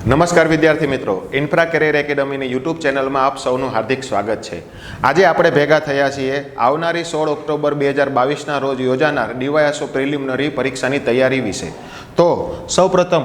નમસ્કાર વિદ્યાર્થી મિત્રો, ઇન્ફ્રા કેરિયર એકેડમીની યુટ્યુબ ચેનલમાં આપ સૌનું હાર્દિક સ્વાગત છે। આજે આપણે ભેગા થયા છીએ આવનારી 16 ઓક્ટોબર 2022ના રોજ યોજાનાર ડીવાયએસઓ પ્રિલિમિનરી પરીક્ષાની તૈયારી વિશે। તો સૌપ્રથમ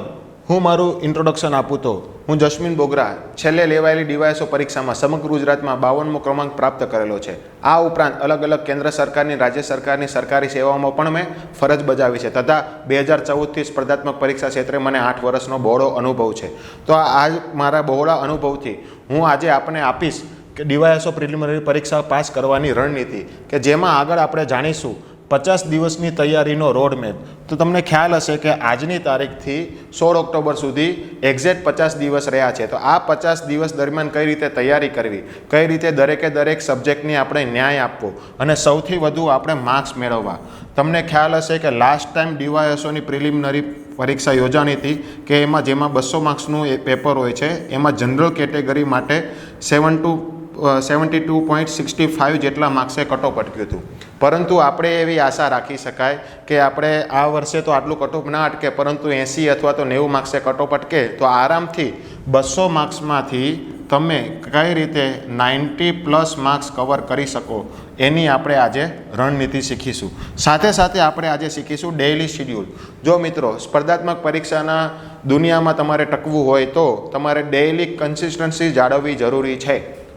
હું મારું ઇન્ટ્રોડક્શન આપું તો હું જસ્મીન બોગરા છેલ્લે લેવાયેલી ડીવાયએસઓ પરીક્ષામાં સમગ્ર ગુજરાતમાં 52મો ક્રમાંક પ્રાપ્ત કરેલો છે। આ ઉપરાંત અલગ અલગ કેન્દ્ર સરકારની, રાજ્ય સરકારની સરકારી સેવાઓમાં પણ મેં ફરજ બજાવી છે તથા 2014થી સ્પર્ધાત્મક પરીક્ષા ક્ષેત્રે મને 8 વર્ષનો બહોળો અનુભવ છે। તો આ મારા બહોળા અનુભવથી હું આજે આપને આપીશ કે ડીવાયએસઓ પ્રિલિમિનરી પરીક્ષા પાસ કરવાની રણનીતિ, કે જેમાં આગળ આપણે જાણીશું 50 દિવસની તૈયારીનો રોડ મેપ। તો તમને ખ્યાલ હશે કે આજની તારીખથી 16 ઓક્ટોબર સુધી એક્ઝેક્ટ 50 દિવસ રહ્યા છે। તો આ 50 દિવસ દરમિયાન કઈ રીતે તૈયારી કરવી, કઈ રીતે દરેકે દરેક સબ્જેક્ટની આપણે ન્યાય આપવો અને સૌથી વધુ આપણે માર્ક્સ મેળવવા। તમને ખ્યાલ હશે કે લાસ્ટ ટાઈમ ડીવાયએસઓની પ્રિલિમિનરી પરીક્ષા યોજાણી હતી કે જેમાં 200 માર્ક્સનું પેપર હોય છે, એમાં જનરલ કેટેગરી માટે 72.65 જેટલા માર્ક્સે કટઓફ અટક્યું હતું। પરંતુ આપણે એવી આશા રાખી શકાય કે આપણે આ વર્ષે તો આટલું કટઓફ ના અટકે, પરંતુ 80 અથવા તો 90 માર્ક્સે કટઓફ અટકે તો આરામથી 200 માર્ક્સમાંથી તમે કઈ રીતે 90+ માર્ક્સ કવર કરી શકો એની આપણે આજે રણનીતિ શીખીશું। સાથે સાથે આપણે આજે શીખીશું ડેઇલી શિડ્યુલ। જો મિત્રો સ્પર્ધાત્મક પરીક્ષાના દુનિયામાં તમારે ટકવું હોય તો તમારે ડેઇલી કન્સિસ્ટન્સી જાળવવી જરૂરી છે।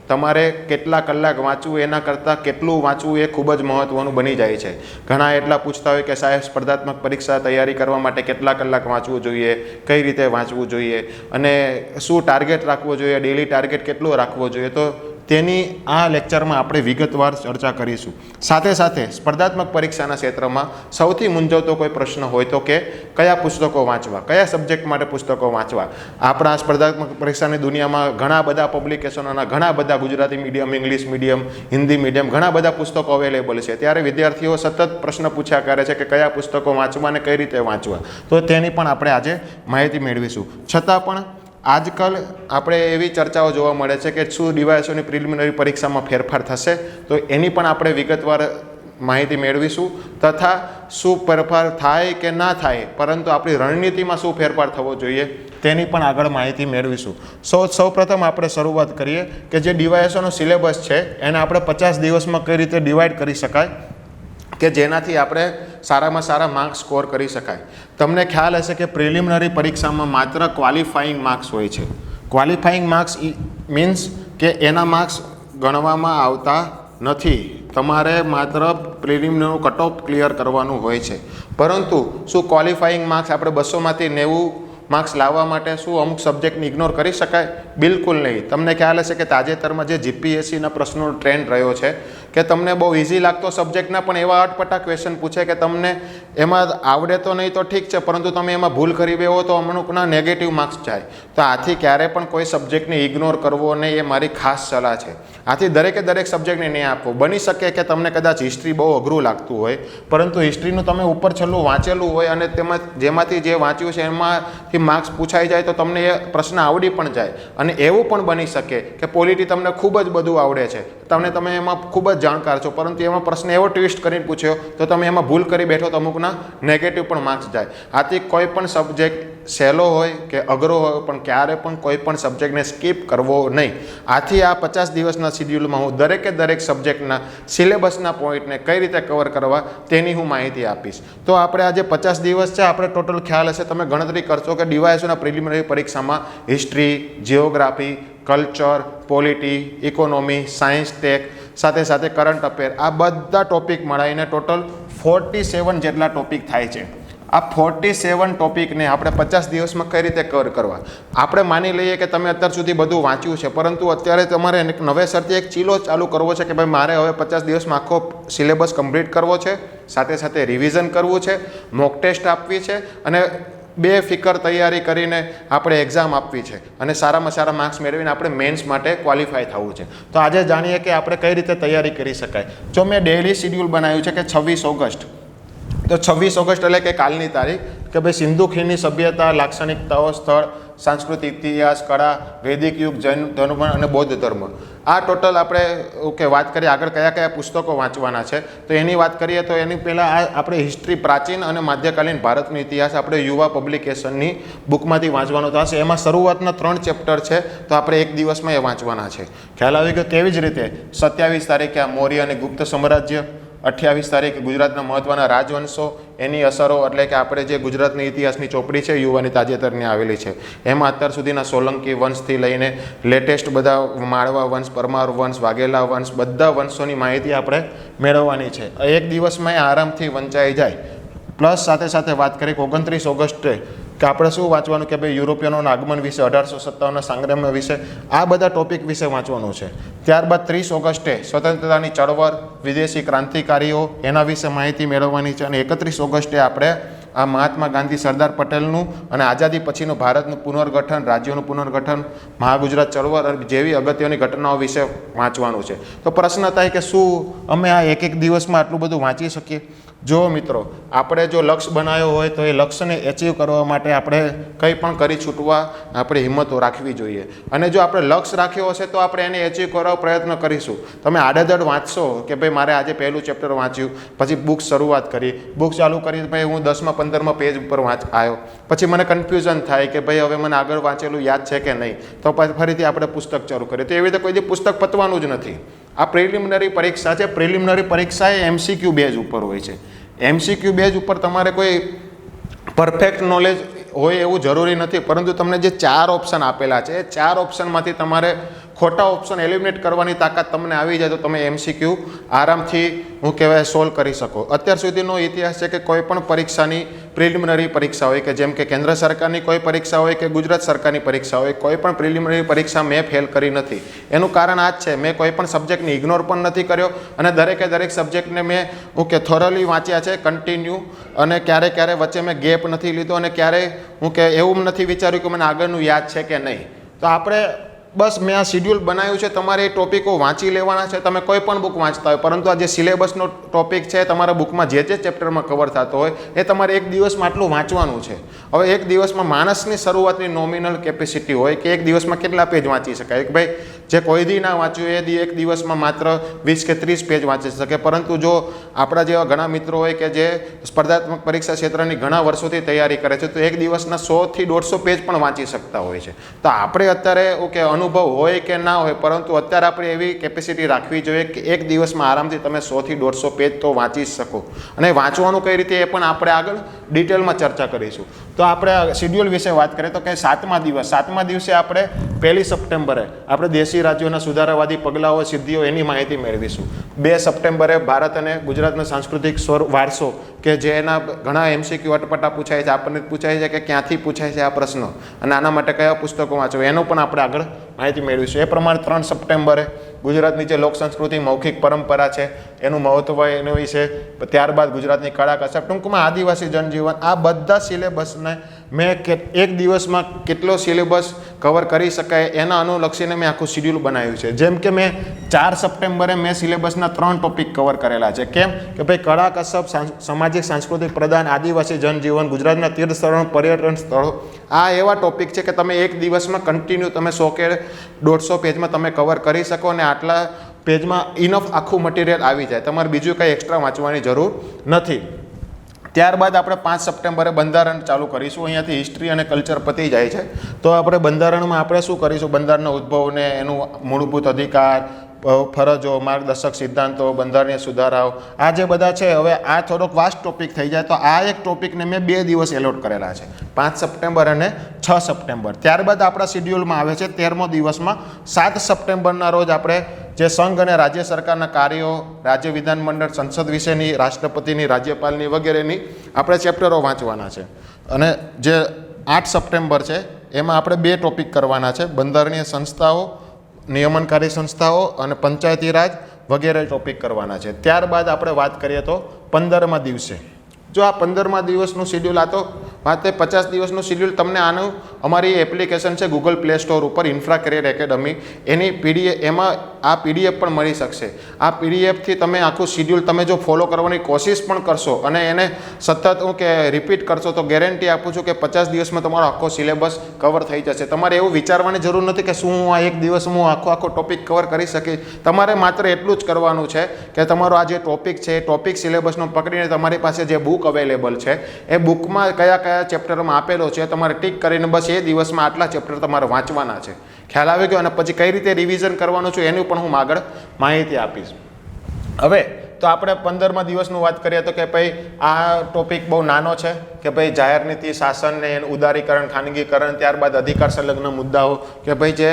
તમારે કેટલા કલાક વાંચવું એના કરતાં કેટલું વાંચવું એ ખૂબ જ મહત્ત્વનું બની જાય છે। ઘણા એટલા પૂછતા હોય કે સાહેબ સ્પર્ધાત્મક પરીક્ષા તૈયારી કરવા માટે કેટલા કલાક વાંચવું જોઈએ, કઈ રીતે વાંચવું જોઈએ અને શું ટાર્ગેટ રાખવો જોઈએ, ડેઇલી ટાર્ગેટ કેટલો રાખવો જોઈએ। તો તેની આ લેક્ચરમાં આપણે વિગતવાર ચર્ચા કરીશું। સાથે સાથે સ્પર્ધાત્મક પરીક્ષાના ક્ષેત્રમાં સૌથી મૂંઝવતો કોઈ પ્રશ્ન હોય તો કે કયા પુસ્તકો વાંચવા, કયા સબ્જેક્ટ માટે પુસ્તકો વાંચવા। આપણા સ્પર્ધાત્મક પરીક્ષાની દુનિયામાં ઘણા બધા પબ્લિકેશનોના, ઘણા બધા Gujarati medium, English medium, Hindi medium, ઘણા બધા પુસ્તકો અવેલેબલ છે। ત્યારે વિદ્યાર્થીઓ સતત પ્રશ્ન પૂછ્યા કરે છે કે કયા પુસ્તકો વાંચવા અને કઈ રીતે વાંચવા। તો તેની પણ આપણે આજે માહિતી મેળવીશું। છતાં પણ આજકાલ આપણે એવી ચર્ચાઓ જોવા મળે છે કે શું ડીવાયએસઓની પ્રિલિમિનરી પરીક્ષામાં ફેરફાર થશે, તો એની પણ આપણે વિગતવાર માહિતી મેળવીશું તથા શું ફેરફાર થાય કે ના થાય, પરંતુ આપણી રણનીતિમાં શું ફેરફાર થવો જોઈએ તેની પણ આગળ માહિતી મેળવીશું। સૌપ્રથમ આપણે શરૂઆત કરીએ કે જે ડીવાયએસઓનો સિલેબસ છે એને આપણે 50 દિવસમાં કઈ રીતે ડિવાઈડ કરી શકાય કે જેનાથી આપણે સારામાં સારા માર્ક્સ સ્કોર કરી શકાય। તમને ખ્યાલ હશે કે પ્રિલિમિનરી પરીક્ષામાં માત્ર ક્વોલિફાઈંગ માર્ક્સ હોય છે। ક્વોલિફાઈંગ માર્ક્સ મીન્સ કે એના માર્ક્સ ગણવામાં આવતા નથી, તમારે માત્ર પ્રિલિમિનરીનું કટઓફ ક્લિયર કરવાનું હોય છે। પરંતુ શું ક્વોલિફાઈંગ માર્ક્સ આપણે 200માંથી 90 માર્ક્સ લાવવા માટે શું અમુક સબ્જેક્ટને ઇગ્નોર કરી શકાય? બિલકુલ નહીં। તમને ખ્યાલ હશે કે તાજેતરમાં જે જીપીએસસીના પ્રશ્નોનો ટ્રેન્ડ રહ્યો છે કે તમને બહુ ઇઝી લાગતો સબ્જેક્ટના પણ એવા અટપટા ક્વેશ્ચન પૂછે કે તમને એમાં આવડે તો નહીં તો ઠીક છે, પરંતુ તમે એમાં ભૂલ કરી બેહો તો અમુકના નેગેટિવ માર્ક્સ જાય। તો આથી ક્યારે પણ કોઈ સબ્જેક્ટને ઇગ્નોર કરવો નહીં, એ મારી ખાસ સલાહ છે। આથી દરેકે દરેક સબ્જેક્ટને નહીં આપવો। બની શકે કે તમને કદાચ હિસ્ટ્રી બહુ અઘરું લાગતું હોય, પરંતુ હિસ્ટ્રીનું તમે ઉપર છેલ્લું વાંચેલું હોય અને તેમાં જેમાંથી જે વાંચ્યું છે એમાંથી માર્ક્સ પૂછાઈ જાય તો તમને એ પ્રશ્ન આવડી પણ જાય। અને એવું પણ બની શકે કે પોલિટી તમને ખૂબ જ બધું આવડે છે, તમે એમાં ખૂબ જ જાણકાર છો, પરંતુ એમાં પ્રશ્ન એવો ટ્વિસ્ટ કરીને પૂછ્યો તો તમે એમાં ભૂલ કરી બેઠો તો અમુકના નેગેટિવ પણ માર્ક્સ જાય। આથી કોઈ પણ સબ્જેક્ટ સહેલો હોય કે અઘરો હોય પણ ક્યારે પણ કોઈ પણ સબ્જેક્ટને સ્કીપ કરવો નહીં। આથી આ 50 દિવસના શિડ્યુલમાં હું દરેકે દરેક સબ્જેક્ટના સિલેબસના પોઈન્ટને કઈ રીતે કવર કરવા તેની હું માહિતી આપીશ। તો આપણે આજે 50 દિવસ છે, આપણે ટોટલ ખ્યાલ હશે, તમે ગણતરી કરશો કે ડીવાયએસઓના પ્રિલિમિનરી પરીક્ષામાં history, geography, culture, polity, economy, science, tech, સાથે સાથે કરંટ અફેર, આ બધા ટોપિક મળાઈને ટોટલ 47 જેટલા ટોપિક થાય છે। આ 47 ટોપિકને આપણે 50 દિવસમાં કઈ રીતે કવર કરવા। આપણે માની લઈએ કે તમે અત્યાર સુધી બધું વાંચ્યું છે, પરંતુ અત્યારે તમારે નવેસરથી એક ચીલો ચાલુ કરવો છે કે ભાઈ મારે હવે 50 દિવસમાં આખો સિલેબસ કમ્પ્લીટ કરવો છે, સાથે સાથે રિવિઝન કરવું છે, મોક ટેસ્ટ આપવી છે અને બેફિકર તૈયારી કરીને આપણે એક્ઝામ આપવી છે અને સારામાં સારા માર્ક્સ મેળવીને આપણે મેન્સ માટે ક્વોલિફાય થવું છે। તો આજે જાણીએ કે આપણે કઈ રીતે તૈયારી કરી શકાય। જો મેં ડેઇલી શિડ્યુલ બનાવ્યું છે કે 26 ઓગસ્ટ, તો 26 ઓગસ્ટ એટલે કે કાલની તારીખ કે ભાઈ સિંધુ ખીણની સભ્યતા, લાક્ષણિકતાઓ, સ્થળ સાંસ્કૃતિક ઇતિહાસ, કળા, વૈદિક યુગ, જૈન ધર્મ અને બૌદ્ધ ધર્મ. આ ટોટલ આપણે વાત કરીએ આગળ કયા કયા પુસ્તકો વાંચવાના છે, તો એની વાત કરીએ તો એની પહેલાં આપણે હિસ્ટ્રી, પ્રાચીન અને મધ્યકાલીન ભારતનો ઇતિહાસ આપણે યુવા પબ્લિકેશનની બુકમાંથી વાંચવાનો થશે. એમાં શરૂઆતના 3 ચેપ્ટર છે, તો આપણે એક દિવસમાં એ વાંચવાના છે. ખ્યાલ આવી ગયો. તેવી જ રીતે 27 તારીખે આ મૌર્ય અને ગુપ્ત સામ્રાજ્ય, 28 તારીખે ગુજરાતના મહત્ત્વના રાજવંશો, એની અસરો, એટલે કે આપણે જે ગુજરાતની ઇતિહાસની ચોપડી છે યુવાની તાજેતરની આવેલી છે, એમાં અત્યાર સુધીના સોલંકી વંશથી લઈને લેટેસ્ટ બધા માળવા વંશ, પરમાર વંશ, વાઘેલા વંશ, બધા વંશોની માહિતી આપણે મેળવવાની છે. એક દિવસમાં એ આરામથી વંચાઈ જાય. પ્લસ સાથે સાથે વાત કરીએ 29 ઓગસ્ટે કે આપણે શું વાંચવાનું કે ભાઈ યુરોપિયનોના આગમન વિશે, 1857ના સંગ્રામ વિશે, આ બધા ટોપિક વિશે વાંચવાનું છે. ત્યારબાદ 30 ઓગસ્ટે સ્વતંત્રતાની ચળવળ, વિદેશી ક્રાંતિકારીઓ, એના વિશે માહિતી મેળવવાની છે. અને 31 ઓગસ્ટે આપણે આ મહાત્મા ગાંધી, સરદાર પટેલનું અને આઝાદી પછીનું ભારતનું પુનર્ગઠન, રાજ્યોનું પુનર્ગઠન, મહાગુજરાત ચળવળ જેવી અગત્યની ઘટનાઓ વિશે વાંચવાનું છે. તો પ્રશ્ન થાય કે શું અમે આ એક દિવસમાં આટલું બધું વાંચી શકીએ? જો મિત્રો, આપણે જો લક્ષ્ય બનાવ્યો હોય તો એ લક્ષ્યને એચીવ કરવા માટે આપણે કંઈ પણ કરી છૂટવા આપણે હિંમતો રાખવી જોઈએ. અને જો આપણે લક્ષ્ય રાખ્યો હશે તો આપણે એને એચીવ કરવા પ્રયત્ન કરીશું. તમે આડેધડ વાંચશો કે ભાઈ મારે આજે પહેલું ચેપ્ટર વાંચ્યું, પછી બુક શરૂઆત કરી, બુક ચાલુ કરી, ભાઈ હું 10માં 15માં પેજ ઉપર આવ્યો, પછી મને કન્ફ્યુઝન થાય કે ભાઈ હવે મને આગળ વાંચેલું યાદ છે કે નહીં, તો પછી ફરીથી આપણે પુસ્તક ચાલુ કરીએ. તો એવી રીતે કોઈ દી પુસ્તક પતવાનું જ નથી. આ પ્રિલિમિનરી પરીક્ષા છે. પ્રિલિમિનરી પરીક્ષા એ MCQ બેઝ ઉપર હોય છે. MCQ બેઝ ઉપર તમારે કોઈ પરફેક્ટ નોલેજ હોય એવું જરૂરી નથી, પરંતુ તમને જે 4 ઓપ્શન આપેલા છે એ 4 ઓપ્શનમાંથી તમારે ખોટા ઓપ્શન એલિમિનેટ કરવાની તાકાત તમને આવી જાય તો તમે MCQ આરામથી સોલ્વ કરી શકો. અત્યાર સુધીનો ઇતિહાસ છે કે કોઈ પણ પરીક્ષાની પ્રિલિમિનરી પરીક્ષા હોય કે જેમ કે કેન્દ્ર સરકારની કોઈ પરીક્ષા હોય કે ગુજરાત સરકારની પરીક્ષા હોય, કોઈ પણ પ્રિલિમિનરી પરીક્ષા મેં ફેલ કરી નથી. એનું કારણ આ જ છે, મેં કોઈ પણ સબ્જેક્ટને ઇગ્નોર પણ નથી કર્યો અને દરેક સબ્જેક્ટને મેં થોરલી વાંચ્યા છે, કન્ટિન્યુ, અને ક્યારે વચ્ચે મેં ગેપ નથી લીધો અને ક્યારેય એવું નથી વિચાર્યું કે મને આગળનું યાદ છે કે નહીં. તો આપણે બસ મેં આ શિડ્યુલ બનાવ્યું છે, તમારે એ ટોપિકો વાંચી લેવાના છે. તમે કોઈ પણ બુક વાંચતા હોય, પરંતુ આ જે સિલેબસનો ટોપિક છે તમારા બુકમાં જે ચેપ્ટરમાં કવર થતો હોય એ તમારે એક દિવસમાં આટલું વાંચવાનું છે. હવે એક દિવસમાં માણસની શરૂઆતની નોમિનલ કેપેસિટી હોય કે એક દિવસમાં કેટલા પેજ વાંચી શકાય. કે ભાઈ જે કોઈ દી ના વાંચ્યું એ એક દિવસમાં માત્ર 20 કે 30 પેજ વાંચી શકે. પરંતુ જો આપણા જેવા ઘણા મિત્રો હોય કે જે સ્પર્ધાત્મક પરીક્ષા ક્ષેત્રની ઘણા વર્ષોથી તૈયારી કરે છે, તો એક દિવસના 100 થી 150 પેજ પણ વાંચી શકતા હોય છે. તો આપણે અત્યારે અનુભવ હોય કે ના હોય, પરંતુ અત્યારે આપણે એવી કેપેસિટી રાખવી જોઈએ કે એક દિવસમાં આરામથી તમે 100 થી 150 પેજ તો વાંચી શકો. અને વાંચવાનું કઈ રીતે એ પણ આપણે આગળ ડિટેલમાં ચર્ચા કરીશું. તો આપણે શિડ્યુલ વિશે વાત કરીએ તો કે 7મા દિવસે આપણે 1 સપ્ટેમ્બરે આપણે દેશી રાજ્યોના સુધારાવાદી પગલાઓ, સિદ્ધિઓ, એની માહિતી મેળવીશું. 2 સપ્ટેમ્બરે ભારત અને ગુજરાતનો સાંસ્કૃતિક વારસો કે જેના ઘણા MCQ અટપટા પૂછાય છે, આપણને પૂછાય છે કે ક્યાંથી પૂછાય છે આ પ્રશ્નો અને આના માટે કયા પુસ્તકો વાંચવા, એનું પણ આપણે આગળ માહિતી મેળવીશું. એ પ્રમાણે 3 સપ્ટેમ્બરે ગુજરાતની જે લોક સંસ્કૃતિ, મૌખિક પરંપરા છે એનું મહત્ત્વ, એના વિશે, ત્યારબાદ ગુજરાતની કળા કસબ, ટૂંકમાં આદિવાસી જનજીવન, આ બધા સિલેબસને મેં એક દિવસમાં કેટલો સિલેબસ કવર કરી શકાય એના અનુલક્ષીને મેં આખું શિડ્યુલ બનાવ્યું છે. જેમ કે મેં 4 સપ્ટેમ્બરે મેં સિલેબસના 3 ટોપિક કવર કરેલા છે. કેમ કે ભાઈ કળા કસબ, સામાજિક સાંસ્કૃતિક પ્રદાન, આદિવાસી જનજીવન, ગુજરાતના તીર્થ સ્થળો, પર્યટન સ્થળો, આ એવા ટોપિક છે કે તમે એક દિવસમાં કન્ટિન્યુ તમે 100 કે 150 પેજમાં તમે કવર કરી શકો અને આટલા પેજમાં ઇનફ આખું મટીરિયલ આવી જાય. તમારે બીજું કંઈ એક્સ્ટ્રા વાંચવાની જરૂર નથી. ત્યારબાદ આપણે 5 સપ્ટેમ્બરે બંધારણ ચાલુ કરીશું. અહીંયાથી હિસ્ટ્રી અને કલ્ચર પતી જાય છે. તો આપણે બંધારણમાં આપણે શું કરીશું, બંધારણનો ઉદ્ભવને, એનું મૂળભૂત અધિકાર, ફરજો, માર્ગદર્શક સિદ્ધાંતો, બંધારણીય સુધારાઓ, આ જે બધા છે. હવે આ થોડોક વાસ્ટ ટોપિક થઈ જાય, તો આ એક ટોપિકને મેં 2 દિવસ એલોટ કરેલા છે, 5 સપ્ટેમ્બર અને 6 સપ્ટેમ્બર. ત્યારબાદ આપણા શિડ્યુલમાં આવે છે 13મો દિવસમાં 7 સપ્ટેમ્બરના રોજ આપણે જે સંઘ અને રાજ્ય સરકારના કાર્યો, રાજ્ય વિધાનમંડળ, સંસદ વિશેની, રાષ્ટ્રપતિની, રાજ્યપાલની વગેરેની આપણે ચેપ્ટરો વાંચવાના છે. અને જે 8 સપ્ટેમ્બર છે એમાં આપણે 2 ટોપિક કરવાના છે, બંધારણીય સંસ્થાઓ, નિયમનકારી સંસ્થાઓ અને પંચાયતી રાજ વગેરે ટોપિક કરવાના છે. ત્યારબાદ આપણે વાત કરીએ તો 15મા દિવસે જો આ 15મા દિવસનું શિડ્યુલ, આ તો માત્ર 50 દિવસનું શિડ્યુલ તમને આનું અમારી એપ્લિકેશન છે ગૂગલ પ્લે સ્ટોર ઉપર ઇન્ફ્રા કરિયર એકેડમી, એની પીડીએફ, એમાં આ પીડીએફ પણ મળી શકશે. આ પીડીએફથી તમે આખું શિડ્યુલ તમે જો ફોલો કરવાની કોશિશ પણ કરશો અને એને સતત હું કે રિપીટ કરશો તો ગેરંટી આપું છું કે 50 દિવસમાં તમારો આખો સિલેબસ કવર થઈ જશે. તમારે એવું વિચારવાની જરૂર નથી કે શું હું આ એક દિવસમાં હું આખો ટોપિક કવર કરી શકીશ. તમારે માત્ર એટલું જ કરવાનું છે કે તમારો આ જે ટોપિક છે એ ટોપિક સિલેબસનો પકડીને તમારી પાસે જે બુક અવેલેબલ છે એ બુકમાં કયા કયા ચેપ્ટરમાં આપેલો છે તમારે ટીક કરીને બસ એ દિવસમાં આટલા ચેપ્ટર તમારે વાંચવાના છે. ખ્યાલ આવી ગયો? અને પછી કઈ રીતે રિવિઝન કરવાનું છે એનું પણ હું આગળ માહિતી આપીશ. હવે તો આપણે 15મા દિવસનું વાત કરીએ તો કે ભાઈ આ ટોપિક બહુ નાનો છે કે ભાઈ જાહેર નીતિ, શાસન ને ઉદારીકરણ, ખાનગીકરણ, ત્યારબાદ અધિકાર સંલગ્ન મુદ્દાઓ કે ભાઈ જે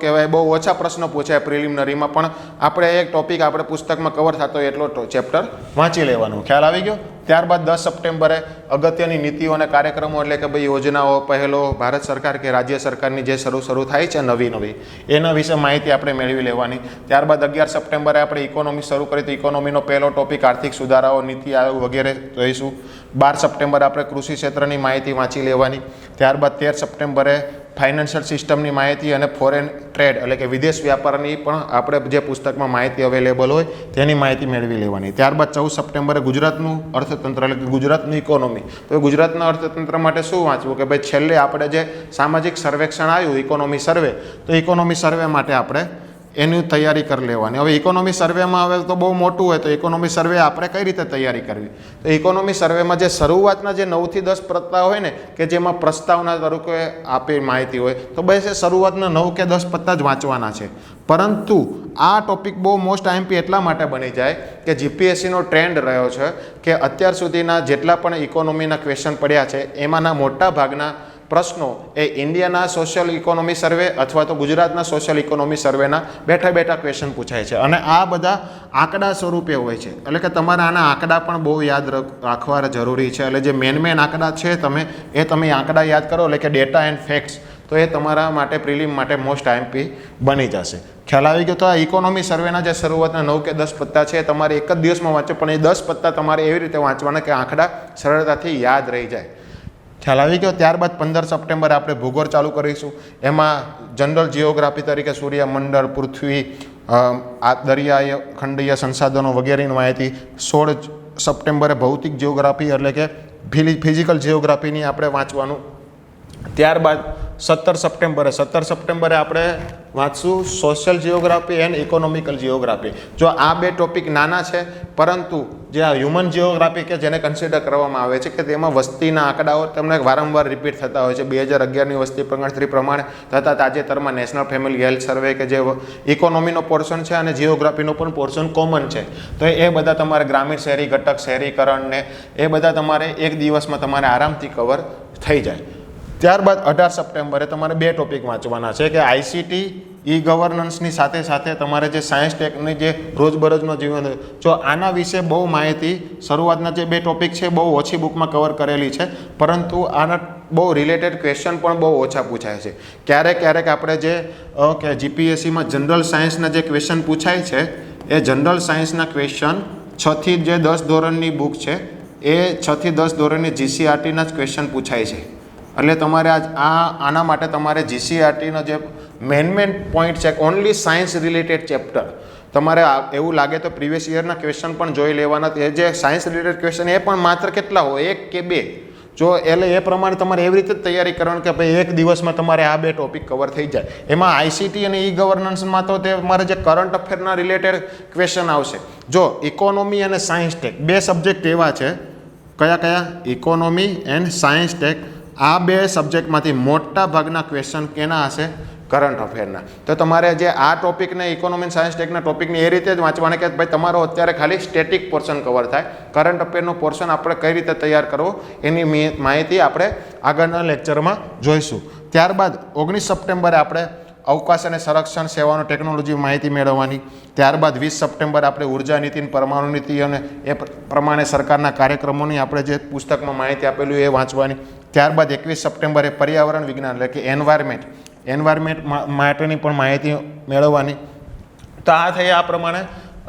કહેવાય બહુ ઓછા પ્રશ્નો પૂછાય પ્રિલિમિનરીમાં, પણ આપણે એક ટોપિક આપણે પુસ્તકમાં કવર થતો હોય એટલો ચેપ્ટર વાંચી લેવાનું. ખ્યાલ આવી ગયો? ત્યારબાદ 10 સપ્ટેમ્બરે અગત્યની નીતિઓ અને કાર્યક્રમો એટલે કે ભાઈ યોજનાઓ, પહેલો ભારત સરકાર કે રાજ્ય સરકારની જે શરૂ થાય છે નવી એના વિશે માહિતી આપણે મેળવી લેવાની. ત્યારબાદ 11 સપ્ટેમ્બરે આપણે ઇકોનોમી શરૂ કરી તો ઇકોનોમીનો પહેલો ટોપિક આર્થિક સુધારાઓ, નીતિ આયોગ વગેરે જોઈશું. 12 સપ્ટેમ્બરે આપણે કૃષિ ક્ષેત્રની માહિતી વાંચી લેવાની. ત્યારબાદ 13 સપ્ટેમ્બરે ફાઇનાન્શિયલ સિસ્ટમની માહિતી અને ફોરેન ટ્રેડ એટલે કે વિદેશ વ્યાપારની પણ આપણે જે પુસ્તકમાં માહિતી અવેલેબલ હોય તેની માહિતી મેળવી લેવાની. ત્યારબાદ 14 સપ્ટેમ્બરે ગુજરાતનું અર્થતંત્ર એટલે કે ગુજરાતની ઇકોનોમી. તો ગુજરાતના અર્થતંત્ર માટે શું વાંચવું કે ભાઈ છેલ્લે આપણે જે સામાજિક સર્વેક્ષણ આવ્યું ઇકોનોમી સર્વે, તો ઇકોનોમી સર્વે માટે આપણે એની તૈયારી કરી લેવાની. હવે ઇકોનોમી સર્વેમાં હવે તો બહુ મોટું હોય તો ઇકોનોમી સર્વે આપણે કઈ રીતે તૈયારી કરવી? તો ઇકોનોમી સર્વેમાં જે શરૂઆતના જે 9 થી 10 પત્તા હોય ને કે જેમાં પ્રસ્તાવના તરીકે આપી માહિતી હોય તો બસ એ શરૂઆતના 9 કે 10 પત્તા જ વાંચવાના છે. પરંતુ આ ટોપિક બહુ મોસ્ટ આઈએમપી એટલા માટે બની જાય કે જીપીએસસીનો ટ્રેન્ડ રહ્યો છે કે અત્યાર સુધીના જેટલા પણ ઇકોનોમીના ક્વેશ્ચન પડ્યા છે એમાંના મોટા ભાગના પ્રશ્નો એ ઇન્ડિયાના સોશિયલ ઇકોનોમી સર્વે અથવા તો ગુજરાતના સોશિયલ ઇકોનોમી સર્વેના બેઠા ક્વેશ્ચન પૂછાય છે. અને આ બધા આંકડા સ્વરૂપે હોય છે એટલે કે તમારે આના આંકડા પણ બહુ યાદ રાખવા જરૂરી છે. એટલે જે મેન આંકડા છે તમે આંકડા યાદ કરો એટલે કે ડેટા એન્ડ ફેક્ટ્સ, તો એ તમારા માટે પ્રિલિમ માટે મોસ્ટ આઈએમપી બની જશે. ખ્યાલ આવી ગયો? તો આ ઇકોનોમી સર્વેના જે શરૂઆતના 9 કે 10 પત્તા છે તમારે એક જ દિવસમાં વાંચો, પણ એ 10 પત્તા તમારે એવી રીતે વાંચવાના કે આંકડા સરળતાથી યાદ રહી જાય. ખ્યાલ આવી ગયો? ત્યારબાદ 15 સપ્ટેમ્બરે આપણે ભૂગોળ ચાલુ કરીશું. એમાં જનરલ જિયોગ્રાફી તરીકે સૂર્યમંડળ, પૃથ્વી, દરિયાઈ ખંડીય સંસાધનો વગેરેની માહિતી. 16 સપ્ટેમ્બરે ભૌતિક જિયોગ્રાફી એટલે કે ફિઝિકલ જિયોગ્રાફીની આપણે વાંચવાનું. ત્યારબાદ 17 સપ્ટેમ્બરે આપણે વાંચશું social geography and economical geography. જો આ બે ટોપિક નાના છે પરંતુ જે આ હ્યુમન જિયોગ્રાફી કે જેને કન્સિડર કરવામાં આવે છે કે તેમાં વસ્તીના આંકડાઓ તમને વારંવાર રિપીટ થતા હોય છે. 2011ની વસ્તી ગણતરી પ્રમાણે થતા તાજેતરમાં નેશનલ ફેમિલી હેલ્થ સર્વે કે જે ઇકોનોમીનો પોર્શન છે અને જિયોગ્રાફીનો પણ પોર્શન કોમન છે. તો એ બધા તમારે ગ્રામીણ શહેરી ઘટક, શહેરીકરણ ને એ બધા તમારે એક દિવસમાં તમારે આરામથી કવર થઈ જાય. ત્યારબાદ 18 સપ્ટેમ્બરે તમારે બે ટોપિક વાંચવાના છે કે આઈસીટી, ઈ ગવર્નન્સની સાથે સાથે તમારે જે સાયન્સ ટેકની જે રોજબરોજનો જીવન, જો આના વિશે બહુ માહિતી શરૂઆતના જે બે ટોપિક છે બહુ ઓછી બુકમાં કવર કરેલી છે, પરંતુ આના બહુ રિલેટેડ ક્વેશ્ચન પણ બહુ ઓછા પૂછાય છે. ક્યારેક આપણે જે કે જીપીએસસીમાં જનરલ સાયન્સના જે ક્વેશ્ચન પૂછાય છે એ જનરલ સાયન્સના ક્વેશ્ચન 6 થી જે 10 ધોરણની બુક છે એ 6 થી 10 ધોરણની જીસીઆરટીના જ ક્વેશ્ચન પૂછાય છે. એટલે તમારે આના માટે તમારે જીસીઆરટીનો જે મેન પોઈન્ટ છે ઓનલી સાયન્સ રિલેટેડ ચેપ્ટર, તમારે એવું લાગે તો પ્રીવિયસ યરના ક્વેશ્ચન પણ જોઈ લેવાના. એ જે સાયન્સ રિલેટેડ ક્વેશ્ચન એ પણ માત્ર કેટલા હોય, 1 કે 2, જો એટલે એ પ્રમાણે તમારે એવી રીતે જ તૈયારી કરવાની કે ભાઈ એક દિવસમાં તમારે આ બે ટોપિક કવર થઈ જાય. એમાં આઈસીટી અને ઈ ગવર્નન્સમાં તો તે તમારે જે કરંટ અફેરના રિલેટેડ ક્વેશ્ચન આવશે. જો ઇકોનોમી અને સાયન્સ ટેક બે સબ્જેક્ટ એવા છે, કયા ઇકોનોમી એન્ડ સાયન્સ ટેક, આ બે સબ્જેક્ટમાંથી મોટા ભાગના ક્વેશ્ચન કેના હશે? કરંટ અફેરના. તો તમારે જે આ ટોપિકને ઇકોનોમી એન્ડ સાયન્સ ટેકના ટોપિકને એ રીતે જ વાંચવાના કે ભાઈ તમારો અત્યારે ખાલી સ્ટેટિક પોર્શન કવર થાય. કરંટ અફેરનો પોર્શન આપણે કઈ રીતે તૈયાર કરવો એની માહિતી આપણે આગળના લેક્ચરમાં જોઈશું. ત્યારબાદ 19 સપ્ટેમ્બરે આપણે અવકાશ અને સંરક્ષણ સેવાનો ટેકનોલોજી માહિતી મેળવવાની. ત્યારબાદ 20 સપ્ટેમ્બર આપણે ઉર્જા નીતિ, પરમાણુ નીતિ અને એ પ્રમાણે સરકારના કાર્યક્રમોની આપણે જે પુસ્તકમાં માહિતી આપેલું એ વાંચવાની. ત્યારબાદ 21 સપ્ટેમ્બરે પર્યાવરણ વિજ્ઞાન એટલે કે એન્વાયરમેન્ટ માટેની પણ માહિતી મેળવવાની. તો આ થઈ આ પ્રમાણે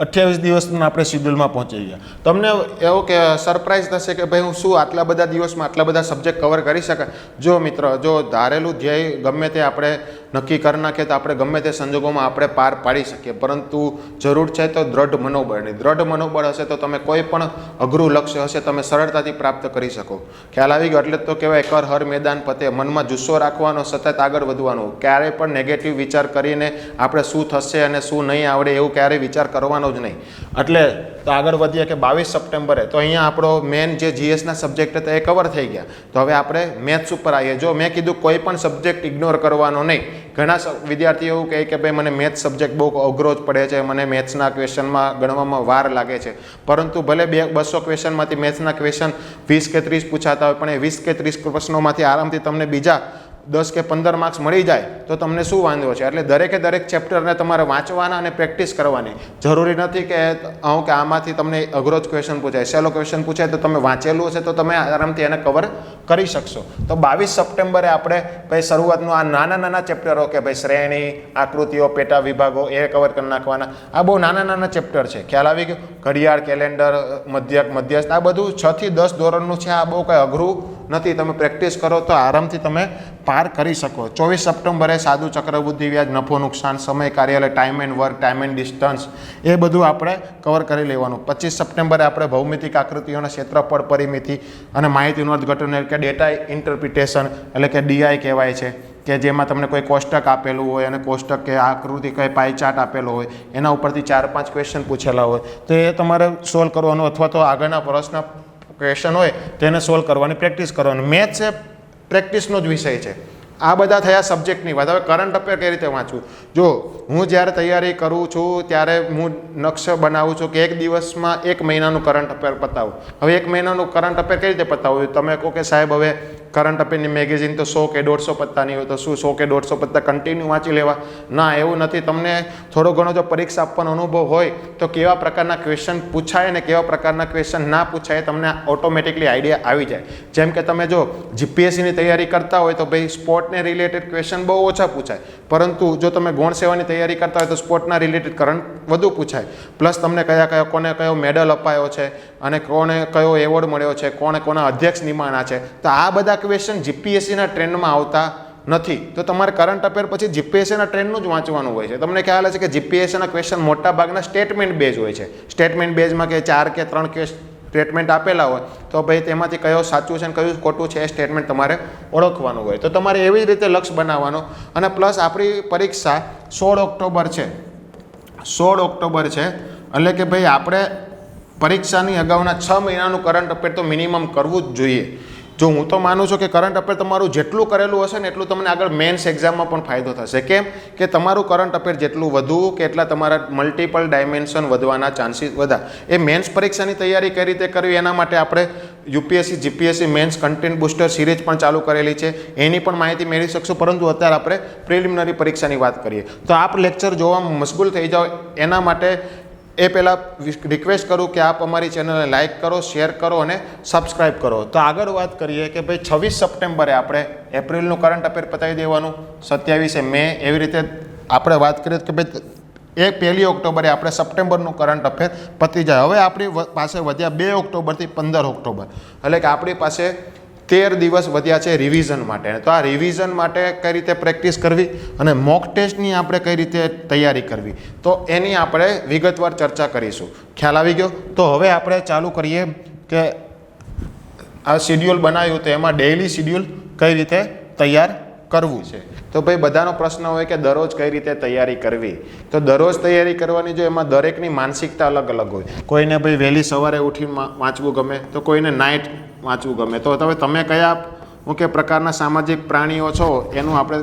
28 દિવસના આપણે શિડ્યુલમાં પહોંચી ગયા. તમને એવું કે સરપ્રાઈઝ થશે કે ભાઈ હું શું આટલા બધા દિવસમાં આટલા બધા સબ્જેક્ટ કવર કરી શકાય. જો મિત્ર, જો ધારેલું ધ્યેય ગમે તે આપણે નક્કી કરી નાખીએ તો આપણે ગમે તે સંજોગોમાં આપણે પાર પાડી શકીએ, પરંતુ જરૂર છે તો દ્રઢ મનોબળની. દ્રઢ મનોબળ હશે તો તમે કોઈ પણ અઘરું લક્ષ્ય હશે તમે સરળતાથી પ્રાપ્ત કરી શકો. ખ્યાલ આવી ગયો? એટલે જ તો કહેવાય કર હર મેદાન પતે. મનમાં જુસ્સો રાખવાનો, સતત આગળ વધવાનું. ક્યારેય પણ નેગેટિવ વિચાર કરીને આપણે શું થશે અને શું નહીં આવડે એવું ક્યારેય વિચાર કરવાનો જ નહીં. એટલે તો આગળ વધીએ કે 22 સપ્ટેમ્બરે તો અહીંયા આપણો મેન જે જીએસના સબ્જેક્ટ હતા એ કવર થઈ ગયા. તો હવે આપણે મેથ્સ ઉપર આવીએ. જો મેં કીધું કોઈ પણ સબ્જેક્ટ ઇગ્નોર કરવાનો નહીં. ઘણા વિદ્યાર્થીઓ એવું કહે કે ભાઈ મને મેથ્સ સબ્જેક્ટ બહુ અઘરો જ પડે છે, મને મેથ્સના ક્વેશ્ચનમાં ગણવામાં વાર લાગે છે. પરંતુ ભલે 200 ક્વેશ્ચનમાંથી મેથ્સના ક્વેશ્ચન 20 કે 30 પૂછાતા હોય, પણ એ 20 કે 30 પ્રશ્નોમાંથી આરામથી તમને બીજા 10 કે 15 માર્ક્સ મળી જાય તો તમને શું વાંધો છે. એટલે દરેકે દરેક ચેપ્ટરને તમારે વાંચવાના અને પ્રેક્ટિસ કરવાની. જરૂરી નથી કે આમાંથી તમને અઘરો જ ક્વેશ્ચન પૂછાય, સહેલો ક્વેશ્ચન પૂછાય તો તમે વાંચેલું હશે તો તમે આરામથી એને કવર કરી શકશો. તો 22 સપ્ટેમ્બરે આપણે ભાઈ શરૂઆતનું આ નાના નાના ચેપ્ટરો કે ભાઈ શ્રેણી, આકૃતિઓ, પેટા વિભાગો એ કવર કરી નાખવાના. આ બહુ નાના નાના ચેપ્ટર છે. ખ્યાલ આવી ગયો? ઘડિયાળ, કેલેન્ડર, મધ્યક, મધ્યસ્થ, આ બધું 6 થી 10 ધોરણનું છે. આ બહુ કંઈ અઘરું નથી. તમે પ્રેક્ટિસ કરો તો આરામથી તમે પાર કરી શકો. 24 સપ્ટેમ્બરે સાદું ચક્રવૃદ્ધિ વ્યાજ, નફો નુકસાન, સમય, કાર્યાલય, time and work, time and distance એ બધું આપણે કવર કરી લેવાનું. 25 સપ્ટેમ્બરે આપણે ભૌમિતિક આકૃતિઓના ક્ષેત્રફળ, પરિમિતિ અને માહિતીનું અર્થઘટન એટલે કે ડેટા ઇન્ટરપ્રિટેશન એટલે કે ડીઆઈ કહેવાય છે, કે જેમાં તમને કોઈ કોષ્ટક આપેલું હોય અને કોષ્ટક કે આકૃતિ કઈ પાઈ ચાર્ટ આપેલો હોય એના ઉપરથી 4-5 ક્વેશ્ચન પૂછેલા હોય તો એ તમારે સોલ્વ કરવાનું, અથવા તો આગળના પ્રશ્ન ક્વેશ્ચન હોય તેને સોલ્વ કરવાની પ્રેક્ટિસ કરવાની. મેથ્સ એ પ્રેક્ટિસનો જ વિષય છે. આ બધા થયા સબ્જેક્ટની વાત. હવે કરંટ અફેર કઈ રીતે વાંચવું? જો હું જ્યારે તૈયારી કરું છું ત્યારે હું નકશો બનાવું છું કે એક દિવસમાં 1 મહિનાનું કરંટ અફેર પતાવું. હવે 1 મહિનાનું કરંટ અફેર કઈ રીતે પતાવું? તમે કહો કે સાહેબ હવે કરંટ અફેરની મેગેઝિન તો 100 કે 150 પત્તાની હોય તો શું 100 કે 150 પત્તા કન્ટિન્યુ વાંચી લેવા? ના, એવું નથી. તમને થોડો ઘણો જો પરીક્ષા આપવાનો અનુભવ હોય તો કેવા પ્રકારના ક્વેશ્ચન પૂછાય અને કેવા પ્રકારના ક્વેશ્ચન ના પૂછાય તમને ઓટોમેટિકલી આઈડિયા આવી જાય. જેમ કે તમે જો જીપીએસસીની તૈયારી કરતા હોય તો ભાઈ સ્પોર્ટને રિલેટેડ ક્વેશ્ચન બહુ ઓછા પૂછાય, પરંતુ જો તમે ગૌણ સેવાની તૈયારી કરતા હોય તો સ્પોર્ટના રિલેટેડ કરંટ વધુ પૂછાય. પ્લસ તમને કોને કયો મેડલ અપાયો છે અને કોને કયો એવોર્ડ મળ્યો છે, કોને કોના અધ્યક્ષ નિમાણા છે, તો આ બધા ક્વેશ્ચન જીપીએસસીના ટ્રેન્ડમાં આવતા નથી. તો તમારે કરંટ અફેર પછી જીપીએસસીના ટ્રેન્ડનું જ વાંચવાનું હોય છે. તમને ખ્યાલ હશે કે જીપીએસસીના ક્વેશ્ચન મોટા ભાગના સ્ટેટમેન્ટ બેઝ હોય છે. સ્ટેટમેન્ટ બેઝમાં કે 4 કે 3 સ્ટેટમેન્ટ આપેલા હોય તો ભાઈ તેમાંથી કયો સાચું છે અને કયું ખોટું છે એ સ્ટેટમેન્ટ તમારે ઓળખવાનું હોય. તો તમારે એવી જ રીતે લક્ષ્ય બનાવવાનો. અને પ્લસ આપણી પરીક્ષા 16 ઓક્ટોબર છે. 16 ઓક્ટોબર છે એટલે કે ભાઈ આપણે પરીક્ષાની અગાઉના 6 મહિનાનું કરંટ અફેર તો મિનિમમ કરવું જ જોઈએ. જો હું તો માનું છું કે કરંટ અફેર તમારું જેટલું કરેલું હશે ને એટલું તમને આગળ મેન્સ એક્ઝામમાં પણ ફાયદો થશે. કેમ કે તમારું કરંટ અફેર જેટલું વધુ કે એટલા તમારા મલ્ટિપલ ડાયમેન્શન વધવાના ચાન્સીસ વધા. એ મેન્સ પરીક્ષાની તૈયારી કઈ રીતે કરવી એના માટે આપણે UPSC GPSC mains content booster series પણ ચાલુ કરેલી છે. એની પણ માહિતી મેળવી શકશો. પરંતુ અત્યારે આપણે પ્રિલિમિનરી પરીક્ષાની વાત કરીએ તો આપ લેક્ચર જોવામાં મશગુલ થઈ જાઓ એના માટે એ પહેલાં રિક્વેસ્ટ કરું કે આપ અમારી ચેનલને લાઇક કરો, શેર કરો અને સબસ્ક્રાઈબ કરો. તો આગળ વાત કરીએ કે ભાઈ 26 સપ્ટેમ્બરે આપણે એપ્રિલનું કરંટ અફેર પતાવી દેવાનું, 27 મે એવી રીતે આપણે વાત કરીએ કે ભાઈ 1 ઓક્ટોબરે આપણે સપ્ટેમ્બરનું કરંટ અફેર પતી જાય. હવે આપણી પાસે વધ્યા 2 ઓક્ટોબરથી 15 ઓક્ટોબર એટલે કે આપણી પાસે 13 દિવસ વધ્યા છે રિવિઝન માટે. તો આ રિવિઝન માટે કઈ રીતે પ્રેક્ટિસ કરવી અને મોક ટેસ્ટની આપણે કઈ રીતે તૈયારી કરવી તો એની આપણે વિગતવાર ચર્ચા કરીશું. ખ્યાલ આવી ગયો? તો હવે આપણે ચાલુ કરીએ કે આ શિડ્યુલ બનાવ્યું તો એમાં ડેઇલી શિડ્યુલ કઈ રીતે તૈયાર કરવું છે. તો ભાઈ બધાનો પ્રશ્ન હોય કે દરરોજ કઈ રીતે તૈયારી કરવી. તો દરરોજ તૈયારી કરવાની જો એમાં દરેકની માનસિકતા અલગ અલગ હોય. કોઈને ભાઈ વહેલી સવારે ઉઠીને વાંચવું ગમે તો કોઈને નાઇટ વાંચવું ગમે. તો હવે તમે કયા મુખ્ય પ્રકારના સામાજિક પ્રાણીઓ છો એનું આપણે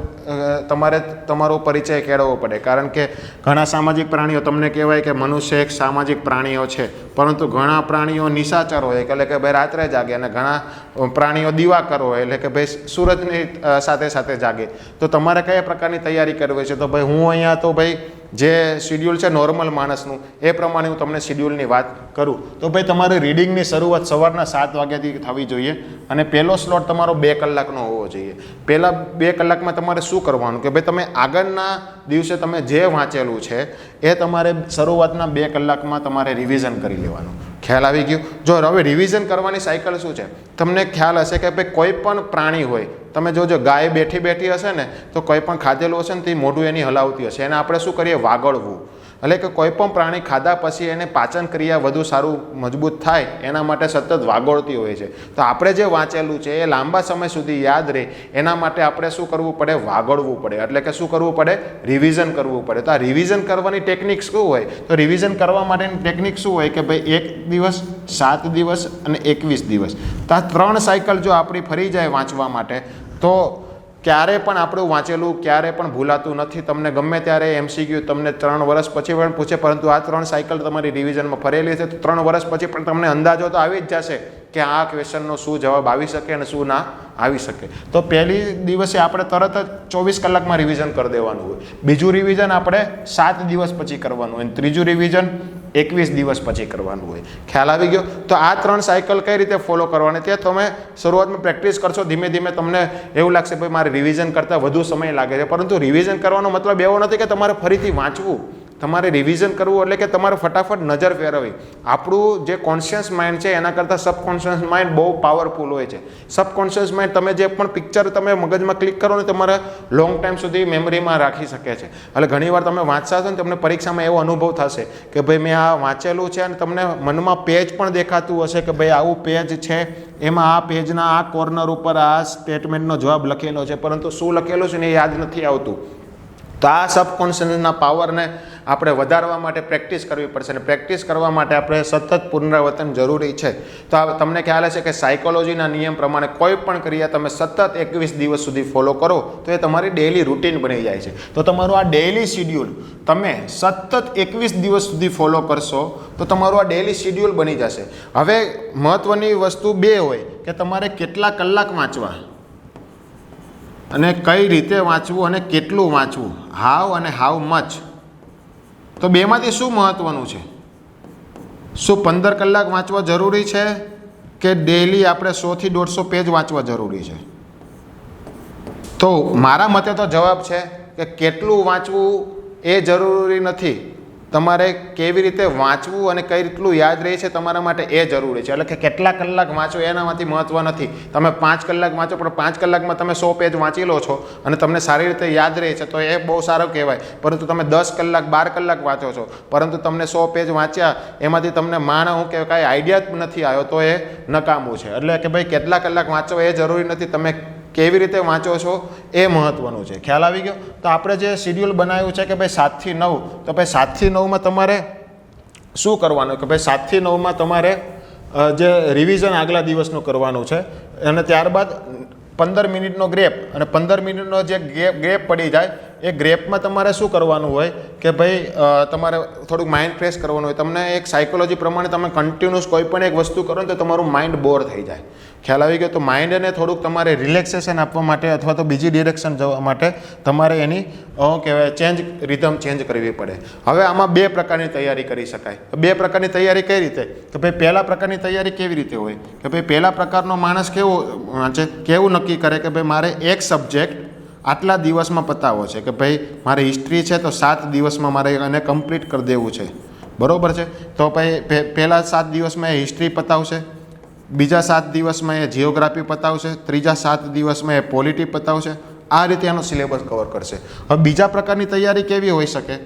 તમારે તમારો પરિચય કેળવવો પડે. કારણ કે ઘણા સામાજિક પ્રાણીઓ તમને કહેવાય કે મનુષ્ય એક સામાજિક પ્રાણીઓ છે, પરંતુ ઘણા પ્રાણીઓ નિશાચર હોય એટલે કે ભાઈ રાત્રે જાગે અને ઘણા પ્રાણીઓ દિવાકર હોય એટલે કે ભાઈ સૂરજની સાથે સાથે જાગે. તો તમારે કયા પ્રકારની તૈયારી કરવી છે? તો ભાઈ હું અહીંયા તો ભાઈ જે શિડ્યુલ છે નોર્મલ માણસનું એ પ્રમાણે હું તમને શિડ્યુલની વાત કરું. તો ભાઈ તમારી રીડિંગની શરૂઆત સવારના 7 વાગ્યાથી થવી જોઈએ અને પહેલો સ્લોટ તમારો 2 કલાકનો હોવો જોઈએ. પહેલાં 2 કલાકમાં તમારે શું કરવાનું કે ભાઈ તમે આગળના દિવસે તમે જે વાંચેલું છે એ તમારે શરૂઆતના 2 કલાકમાં તમારે રિવિઝન કરી લેવાનું. ખ્યાલ આવી ગયો? જો હવે રિવિઝન કરવાની સાયકલ શું છે તમને ખ્યાલ હશે કે ભાઈ કોઈ પણ પ્રાણી હોય, તમે જોજો ગાય બેઠી હશે ને તો કોઈ પણ ખાધેલું હશે ને તે મોઢું એની હલાવતી હશે, એને આપણે શું કરીએ? વાગળવું. એટલે કે કોઈ પણ પ્રાણી ખાધા પછી એને પાચન ક્રિયા વધુ સારું મજબૂત થાય એના માટે સતત વાગોળતી હોય છે. તો આપણે જે વાંચેલું છે એ લાંબા સમય સુધી યાદ રહે એના માટે આપણે શું કરવું પડે? વાગોળવું પડે. એટલે કે શું કરવું પડે? રિવિઝન કરવું પડે. તો આ રિવિઝન કરવાની ટેકનિક શું હોય? તો રિવિઝન કરવા માટેની ટેકનિક શું હોય કે ભાઈ 1 દિવસ, 7 દિવસ અને 21 દિવસ. તો આ 3 સાયકલ જો આપણી ફરી જાય વાંચવા માટે તો ક્યારે પણ આપણું વાંચેલું ક્યારે પણ ભૂલાતું નથી. તમને ગમે ત્યારે MCQ તમને 3 વર્ષ પછી પણ પૂછે, પરંતુ આ 3 સાયકલ તમારી રિવિઝનમાં ફરેલી છે તો 3 વર્ષ પછી પણ તમને અંદાજો તો આવી જ જશે કે આ ક્વેશ્ચનનો શું જવાબ આવી શકે અને શું ના આવી શકે. તો પહેલી દિવસે આપણે તરત જ 24 કલાકમાં રિવિઝન કરી દેવાનું હોય. બીજું રિવિઝન આપણે 7 દિવસ પછી કરવાનું હોય. ત્રીજું રિવિઝન 21 દિવસ પછી કરવાનું હોય. ખ્યાલ આવી ગયો? તો આ 3 સાયકલ કઈ રીતે ફોલો કરવાની તે તમે શરૂઆતમાં પ્રેક્ટિસ કરશો. ધીમે ધીમે તમને એવું લાગશે ભાઈ મારે રિવિઝન કરતાં વધુ સમય લાગે છે, પરંતુ રિવિઝન કરવાનો મતલબ એવો નથી કે તમારે ફરીથી વાંચવું. તમારે રિવિઝન કરવું એટલે કે તમારે ફટાફટ નજર ફેરવવી. આપણું જે કોન્શિયસ માઇન્ડ છે એના કરતાં સબકોન્શિયસ માઇન્ડ બહુ પાવરફુલ હોય છે. સબકોન્શિયસ માઇન્ડ તમે જે પણ પિક્ચર તમે મગજમાં ક્લિક કરો ને તમારે લોંગ ટાઈમ સુધી મેમરીમાં રાખી શકે છે. એટલે ઘણીવાર તમે વાંચતા હશો ને તમને પરીક્ષામાં એવો અનુભવ થશે કે ભાઈ મેં આ વાંચેલું છે અને તમને મનમાં પેજ પણ દેખાતું હશે કે ભાઈ આવું પેજ છે, એમાં આ પેજના આ કોર્નર ઉપર આ સ્ટેટમેન્ટનો જવાબ લખેલો છે, પરંતુ શું લખેલું છે ને એ યાદ નથી આવતું. તો આ સબકોન્શિયસના પાવરને આપણે વધારવા માટે પ્રેક્ટિસ કરવી પડશે અને પ્રેક્ટિસ કરવા માટે આપણે સતત પુનરાવર્તન જરૂરી છે. તો તમને ખ્યાલ હશે કે સાયકોલોજીના નિયમ પ્રમાણે કોઈ પણ ક્રિયા તમે સતત 21 દિવસ સુધી ફોલો કરો તો એ તમારી ડેઇલી રૂટીન બની જાય છે. તો તમારું આ ડેઇલી શિડ્યુલ તમે સતત 21 દિવસ સુધી ફોલો કરશો તો તમારું આ ડેઇલી શિડ્યુલ બની જશે. હવે મહત્ત્વની વસ્તુ 2 હોય કે તમારે કેટલા કલાક વાંચવા અને કઈ રીતે વાંચવું અને કેટલું વાંચવું, હાવ અને હાવ મચ. તો બેમાંથી શું મહત્ત્વનું છે? શું 15 કલાક વાંચવા જરૂરી છે કે ડેઈલી આપણે 100 થી 150 પેજ વાંચવા જરૂરી છે? તો મારા મતે તો જવાબ છે કે કેટલું વાંચવું એ જરૂરી નથી. તમારે કેવી રીતે વાંચવું અને કઈ રીતનું યાદ રહે છે તમારા માટે એ જરૂરી છે. એટલે કે કેટલા કલાક વાંચો એનામાંથી મહત્ત્વ નથી. તમે 5 કલાક વાંચો પણ 5 કલાકમાં તમે 100 પેજ વાંચી લો છો અને તમને સારી રીતે યાદ રહે છે તો એ બહુ સારું કહેવાય. પરંતુ તમે 10 કલાક 12 કલાક વાંચો છો પરંતુ તમને 100 પેજ વાંચ્યા એમાંથી તમને હું કે કાંઈ આઈડિયા જ નથી આવ્યો તો એ નકામું છે. એટલે કે ભાઈ કેટલા કલાક વાંચો એ જરૂરી નથી, તમે કેવી રીતે વાંચો છો એ મહત્ત્વનું છે. ખ્યાલ આવી ગયો? તો આપણે જે શિડ્યુલ બનાવ્યું છે કે ભાઈ 7 થી 9, તો ભાઈ 7 થી 9માં તમારે શું કરવાનું કે ભાઈ 7 થી 9માં તમારે જે રિવિઝન આગલા દિવસનું કરવાનું છે અને ત્યારબાદ 15 મિનિટનો ગ્રેપ અને 15 મિનિટનો જે ગ્રેપ પડી જાય એ ગ્રેપમાં તમારે શું કરવાનું હોય કે ભાઈ તમારે થોડુંક માઇન્ડ ફ્રેશ કરવાનું હોય. તમને એક સાયકોલોજી પ્રમાણે તમે કન્ટિન્યુઅસ કોઈ પણ એક વસ્તુ કરો ને તો તમારું માઇન્ડ બોર થઈ જાય. ખ્યાલ આવી ગયો? તો માઇન્ડને થોડુંક તમારે રિલેક્સેશન આપવા માટે અથવા તો બીજી ડિરેક્શન જવા માટે તમારે એની કહેવાય રિધમ ચેન્જ કરવી પડે. હવે આમાં 2 પ્રકારની તૈયારી કરી શકાય. 2 પ્રકારની તૈયારી કઈ રીતે? કે ભાઈ પહેલા પ્રકારની તૈયારી કેવી રીતે હોય કે ભાઈ પહેલા પ્રકારનો માણસ કેવું નક્કી કરે કે ભાઈ મારે એક સબ્જેક્ટ આટલા દિવસમાં પતાવવો છે. કે ભાઈ મારે હિસ્ટ્રી છે તો 7 દિવસમાં મારે એને કમ્પ્લીટ કરી દેવું છે. બરાબર છે? તો ભાઈ પહેલાં 7 દિવસમાં એ હિસ્ટ્રી પતાવશે, બીજા 7 દિવસમાં એ જિયોગ્રાફી પતાવશે, ત્રીજા 7 દિવસમાં એ પોલિટી પતાવશે. આ રીતે એનો સિલેબસ કવર કરશે. હવે બીજા પ્રકારની તૈયારી કેવી હોઈ શકે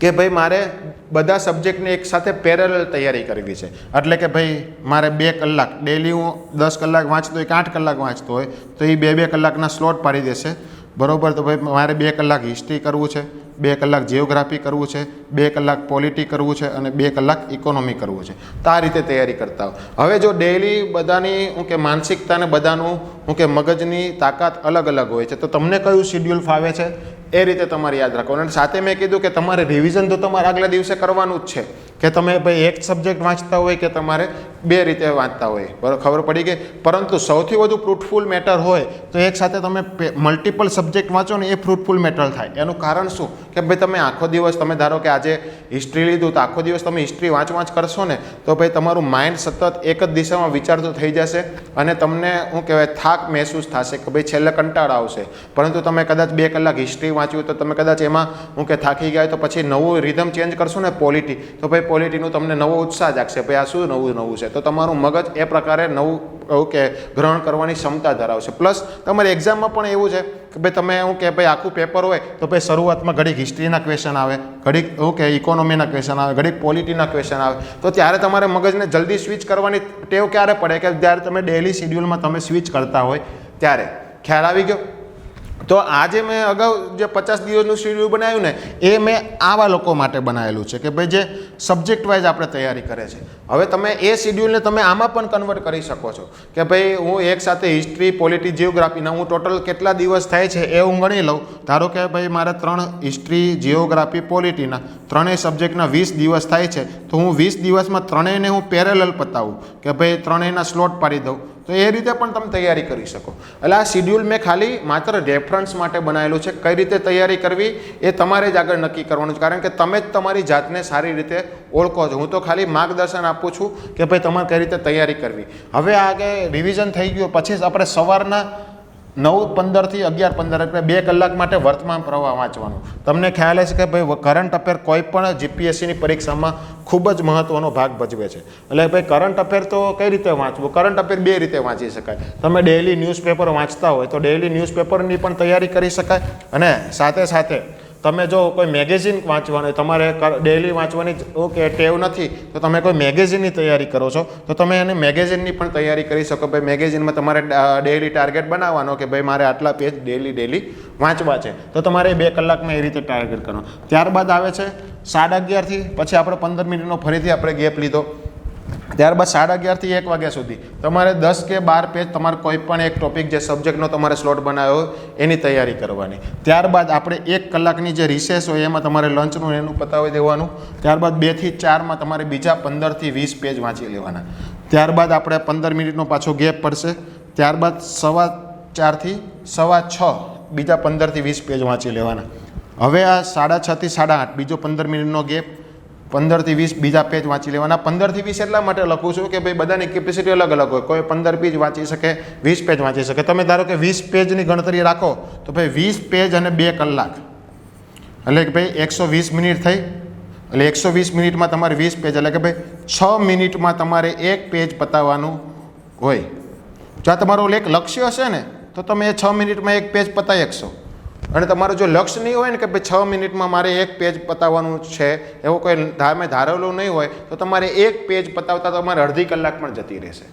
કે ભાઈ મારે બધા સબ્જેક્ટની એક સાથે પેરેલલ તૈયારી કરવી છે. એટલે કે ભાઈ મારે 2 કલાક ડેલી હું 10 કલાક વાંચતો હોય કે 8 કલાક વાંચતો હોય તો એ 2 કલાકના સ્લોટ પાડી દેશે. બરાબર? તો ભાઈ મારે 2 કલાક હિસ્ટ્રી કરવું છે, 2 કલાક જિયોગ્રાફી કરવું છે, 2 કલાક પોલિટી કરવું છે અને 2 કલાક ઇકોનોમી કરવું છે. તો આ રીતે તૈયારી કરતા હોય. હવે જો ડેઈલી બધાની કે માનસિકતા ને બધાનું કે મગજની તાકાત અલગ અલગ હોય છે તો તમને કયું શિડ્યુલ ફાવે છે એ રીતે તમારે યાદ રાખવાનું. અને સાથે મેં કીધું કે તમારે રિવિઝન તો તમારે આગલા દિવસે કરવાનું જ છે. કે તમે ભાઈ એક સબ્જેક્ટ વાંચતા હોય કે તમારે બે રીતે વાંચતા હોય, બરાબર, ખબર પડી ગઈ. પરંતુ સૌથી વધુ ફ્રૂટફુલ મેટર હોય તો એક સાથે તમે મલ્ટિપલ સબ્જેક્ટ વાંચો ને એ ફ્રૂટફુલ મેટર થાય. એનું કારણ શું કે ભાઈ તમે આખો દિવસ, તમે ધારો કે આજે હિસ્ટ્રી લીધું તો આખો દિવસ તમે હિસ્ટ્રી વાંચ કરશો ને તો ભાઈ તમારું માઇન્ડ સતત એક જ દિશામાં વિચારતું થઈ જશે અને તમને શું કહેવાય થાક મહેસૂસ થશે કે ભાઈ છેલ્લે કંટાળો આવશે. પરંતુ તમે કદાચ 2 કલાક હિસ્ટ્રી વાંચ્યું તો તમે કદાચ એમાં હું કે થાકી ગયા તો પછી નવું રિધમ ચેન્જ કરશો ને પોલિટી, તો ભાઈ પોલિટીનું તમને નવો ઉત્સાહ જાગશે, ભાઈ આ શું નવું છે. તો તમારું મગજ એ પ્રકારે નવું એવું કે ગ્રહણ કરવાની ક્ષમતા ધરાવશે. પ્લસ તમારી એક્ઝામમાં પણ એવું છે કે ભાઈ તમે એવું કે ભાઈ આખું પેપર હોય તો ભાઈ શરૂઆતમાં ઘડીક હિસ્ટ્રીના ક્વેશ્ચન આવે, ઘડીક એવું કે ઇકોનોમીના ક્વેશ્ચન આવે, ઘડીક પોલિટીના ક્વેશ્ચન આવે. તો ત્યારે તમારે મગજને જલ્દી સ્વિચ કરવાની ટેવ ક્યારે પડે કે જ્યારે તમે ડેઇલી શિડ્યુલમાં તમે સ્વિચ કરતા હોય ત્યારે. ખ્યાલ આવી ગયો? તો આજે મેં અગાઉ જે 50 દિવસનું શેડ્યુલ બનાવ્યું ને એ મેં આવા લોકો માટે બનાવેલું છે કે ભાઈ જે સબ્જેક્ટ વાઇઝ આપણે તૈયારી કરે છે. હવે તમે એ શેડ્યુલને તમે આમાં પણ કન્વર્ટ કરી શકો છો કે ભાઈ હું એક સાથે હિસ્ટ્રી, પોલિટી, જિયોગ્રાફીના હું ટોટલ કેટલા દિવસ થાય છે એ હું ગણી લઉં. ધારો કે ભાઈ મારે 3 હિસ્ટ્રી, જિયોગ્રાફી, પોલિટીના ત્રણેય સબ્જેક્ટના 20 દિવસ થાય છે તો હું 20 દિવસમાં ત્રણેયને હું પેરેલલ પતાવું કે ભાઈ ત્રણેયના સ્લોટ પાડી દઉં. તો એ રીતે પણ તમે તૈયારી કરી શકો. એટલે આ શિડ્યુલ મેં ખાલી માત્ર રેફરન્સ માટે બનાવેલું છે. કઈ રીતે તૈયારી કરવી એ તમારે જ આગળ નક્કી કરવાનું છે, કારણ કે તમે જ તમારી જાતને સારી રીતે ઓળખો છો. હું તો ખાલી માર્ગદર્શન આપું છું કે ભાઈ તમારે કઈ રીતે તૈયારી કરવી. હવે આગળ રિવિઝન થઈ ગયું પછી આપણે સવારના 9:15 થી 11:15 એટલે 2 કલાક માટે વર્તમાન પ્રવાહ વાંચવાનું. તમને ખ્યાલ હશે કે ભાઈ કરંટ અફેર કોઈ પણ જીપીએસસીની પરીક્ષામાં ખૂબ જ મહત્વનો ભાગ ભજવે છે. એટલે ભાઈ કરંટ અફેર તો કઈ રીતે વાંચવું? કરંટ અફેર 2 રીતે વાંચી શકાય. તમે ડેઇલી ન્યૂઝપેપર વાંચતા હોય તો ડેઇલી ન્યૂઝપેપરની પણ તૈયારી કરી શકાય અને સાથે સાથે તમે જો કોઈ મેગેઝિન વાંચવાનું, તમારે ડેઇલી વાંચવાની ઓકે ટેવ નથી તો તમે કોઈ મેગેઝિનની તૈયારી કરો છો તો તમે એને મેગેઝિનની પણ તૈયારી કરી શકો. ભાઈ મેગેઝિનમાં તમારે ડેઇલી ટાર્ગેટ બનાવવાનો કે ભાઈ મારે આટલા પેજ ડેઇલી વાંચવા છે તો તમારે 2 કલાકમાં એ રીતે ટાર્ગેટ કરવાનો. ત્યારબાદ આવે છે 11:30 થી પછી આપણે 15 મિનિટનો ફરીથી આપણે ગેપ લીધો. ત્યારબાદ 11:30 થી 1 વાગ્યા સુધી તમારે 10 કે 12 પેજ તમારે કોઈ પણ એક ટોપિક જે સબ્જેક્ટનો તમારે સ્લોટ બનાવ્યો હોય એની તૈયારી કરવાની. ત્યારબાદ આપણે 1 કલાકની જે રિસેસ હોય એમાં તમારે લંચનું એનું પતાવી દેવાનું. ત્યારબાદ 2 થી 4માં તમારે બીજા 15 થી 20 પેજ વાંચી લેવાના. ત્યારબાદ આપણે 15 મિનિટનો પાછો ગેપ પડશે. ત્યારબાદ 4:15 થી 6:15 બીજા 15 થી 20 પેજ વાંચી લેવાના. હવે આ 6:30 થી 8:30 બીજો 15 મિનિટનો ગેપ, 15 થી 20 બીજા પેજ વાંચી લેવાના. 15 થી 20 એટલા માટે લખું છું કે ભાઈ બધાની કેપેસિટી અલગ અલગ હોય. કોઈ 15 પેજ વાંચી શકે, 20 પેજ વાંચી શકે. તમે ધારો કે 20 પેજની ગણતરી રાખો તો ભાઈ 20 પેજ અને 2 કલાક એટલે કે ભાઈ 120 મિનિટ થઈ. એટલે 120 મિનિટમાં તમારે 20 પેજ એટલે કે ભાઈ 6 મિનિટમાં તમારે 1 પેજ પતાવવાનું હોય. જો આ તમારું એક લક્ષ્ય હશે ને તો તમે 6 મિનિટમાં 1 પેજ પતાવી શકશો. અને તમારું જો લક્ષ્ય નહીં હોય ને કે ભાઈ 6 મિનિટમાં મારે 1 પેજ પતાવવાનું છે, એવું કોઈ મેં ધારેલું નહીં હોય તો તમારે 1 પેજ પતાવતા તમારે અડધી કલાક પણ જતી રહેશે.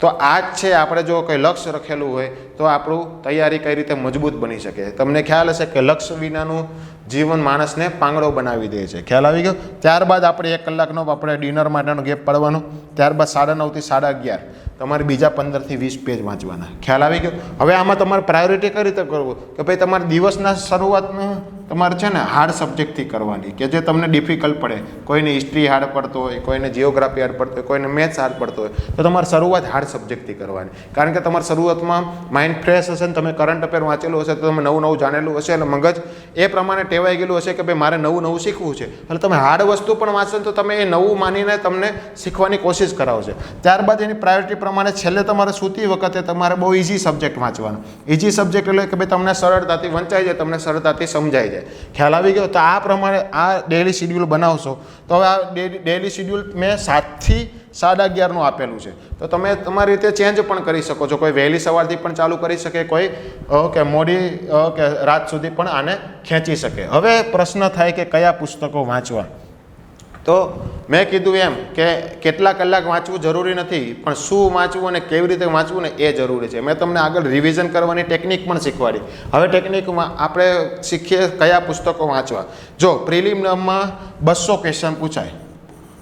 તો આ જ છે આપણે જો કોઈ લક્ષ્ય રખેલું હોય તો આપણું તૈયારી કઈ રીતે મજબૂત બની શકે. તમને ખ્યાલ હશે કે લક્ષ્ય વિનાનું જીવન માણસને પાંગડો બનાવી દે છે. ખ્યાલ આવી ગયો? ત્યારબાદ આપણે 1 કલાકનો આપણે ડિનર માટેનો ગેપ પાડવાનો. ત્યારબાદ 9:30 થી 11:30 તમારે બીજા 15 થી 20 પેજ વાંચવાના. ખ્યાલ આવી ગયો? હવે આમાં તમારે પ્રાયોરિટી કઈ રીતે કરવું કે ભાઈ તમારે દિવસના શરૂઆતમાં તમારે છે ને હાર્ડ સબ્જેક્ટથી કરવાની કે જે તમને ડિફિકલ્ટ પડે. કોઈને હિસ્ટ્રી હાર્ડ પડતો હોય, કોઈને જિયોગ્રાફી હાર્ડ પડતો હોય, કોઈને મેથ્સ હાર્ડ પડતો હોય તો તમારે શરૂઆત હાર્ડ સબ્જેક્ટથી કરવાની. કારણ કે તમારે શરૂઆતમાં માઇન્ડ ફ્રેશ હશે ને તમે કરંટ અફેર વાંચેલું હશે તો તમે નવું જાણેલું હશે એટલે મગજ એ પ્રમાણે ટેવાઈ ગયેલું હશે કે ભાઈ મારે નવું શીખવું છે. એટલે તમે હાર્ડ વસ્તુ પણ વાંચશો તો તમે એ નવું માનીને તમને શીખવાની કોશિશ કરાવશે. ત્યારબાદ એની પ્રાયોરિટી પ્રમાણે છેલ્લે તમારે સૂતી વખતે તમારે બહુ ઇઝી સબ્જેક્ટ વાંચવાનો. ઇઝી સબ્જેક્ટ એટલે કે ભાઈ તમને સરળતાથી વંચાઈ જાય, તમને સરળતાથી સમજાઈ જાય. ખ્યાલ આવી ગયો? તો આ પ્રમાણે આ ડેઇલી શિડ્યુલ બનાવશો તો હવે આ ડેઇલી શિડ્યુલ મેં 7 થી 11:30નું આપેલું છે. તો તમે તમારી રીતે ચેન્જ પણ કરી શકો છો. કોઈ વહેલી સવારથી પણ ચાલુ કરી શકે, કોઈ ઓકે મોડી કે રાત સુધી પણ આને ખેંચી શકે. હવે પ્રશ્ન થાય કે કયા પુસ્તકો વાંચવા. તો મેં કીધું એમ કે કેટલા કલાક વાંચવું જરૂરી નથી, પણ શું વાંચવું અને કેવી રીતે વાંચવું ને એ જરૂરી છે. મેં તમને આગળ રિવિઝન કરવાની ટેકનિક પણ શીખવાડી. હવે ટેકનિકમાં આપણે શીખીએ કયા પુસ્તકો વાંચવા. જો પ્રિલિમમાં 200 ક્વેશ્ચન પૂછાય.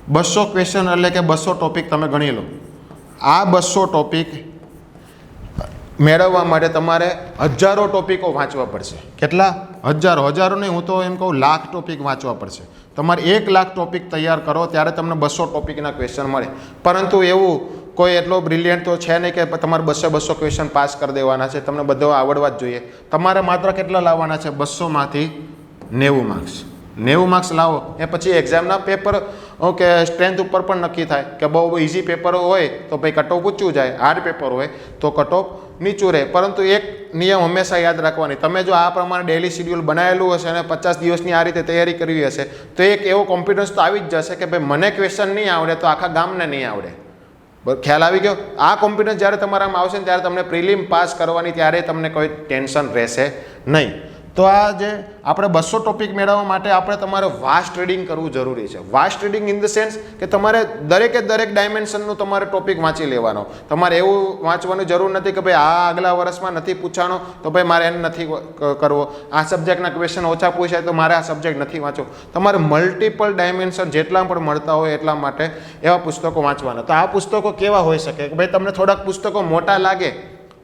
200 ક્વેશ્ચન એટલે કે 200 ટોપિક તમે ગણી લો. આ 200 ટોપિક મેળવવા માટે તમારે હજારો ટોપિકો વાંચવા પડશે. કેટલા? હજારો નહીં, હું તો એમ કહું લાખ ટોપિક વાંચવા પડશે. તમારે 1 લાખ ટોપિક તૈયાર કરો ત્યારે તમને 200 ટોપિકના ક્વેશ્ચન મળે. પરંતુ એવું કોઈ એટલો બ્રિલિયન્ટ તો છે નહીં કે તમારે 200 ક્વેશ્ચન પાસ કરી દેવાના છે. તમને બધો આવડવા જ જોઈએ. તમારે માત્ર કેટલા લાવવાના છે? 200માંથી 90 માર્ક્સ. 90 માર્ક્સ લાવો એ પછી એક્ઝામના પેપર ઓકે સ્ટ્રેન્થ ઉપર પણ નક્કી થાય કે બહુ ઇઝી પેપર હોય તો ભાઈ કટ ઓફ ઊંચું જાય, હાર્ડ પેપર હોય તો કટ ઓફ નીચું રહે. પરંતુ એક નિયમ હંમેશા યાદ રાખવાની, તમે જો આ પ્રમાણે ડેલી શિડ્યુલ બનાવેલું હશે અને 50 દિવસની આ રીતે તૈયારી કરવી હશે તો એક એવો કોન્ફિડન્સ તો આવી જ જશે કે ભાઈ મને ક્વેશ્ચન નહીં આવડે તો આખા ગામને નહીં આવડે. ખ્યાલ આવી ગયો? આ કોન્ફિડન્સ જ્યારે તમારામાં આવશે ને ત્યારે તમને પ્રિલિમ પાસ કરવાની ત્યારે તમને કોઈ ટેન્શન રહેશે નહીં. તો આ જે આપણે 200 ટોપિક મેળવવા માટે આપણે તમારે વાસ્ટ રીડિંગ કરવું જરૂરી છે. Vast reading in the sense કે તમારે દરેકે દરેક ડાયમેન્શનનું તમારે ટોપિક વાંચી લેવાનો. તમારે એવું વાંચવાની જરૂર નથી કે ભાઈ આ આગલા વર્ષમાં નથી પૂછાનો તો ભાઈ મારે એને નથી કરવો, આ સબ્જેક્ટના ક્વેશ્ચન ઓછા પૂછાય તો મારે આ સબ્જેક્ટ નથી વાંચવો. તમારે મલ્ટિપલ ડાયમેન્શન જેટલા પણ મળતા હોય એટલા માટે એવા પુસ્તકો વાંચવાના. તો આ પુસ્તકો કેવા હોઈ શકે કે ભાઈ તમને થોડાક પુસ્તકો મોટા લાગે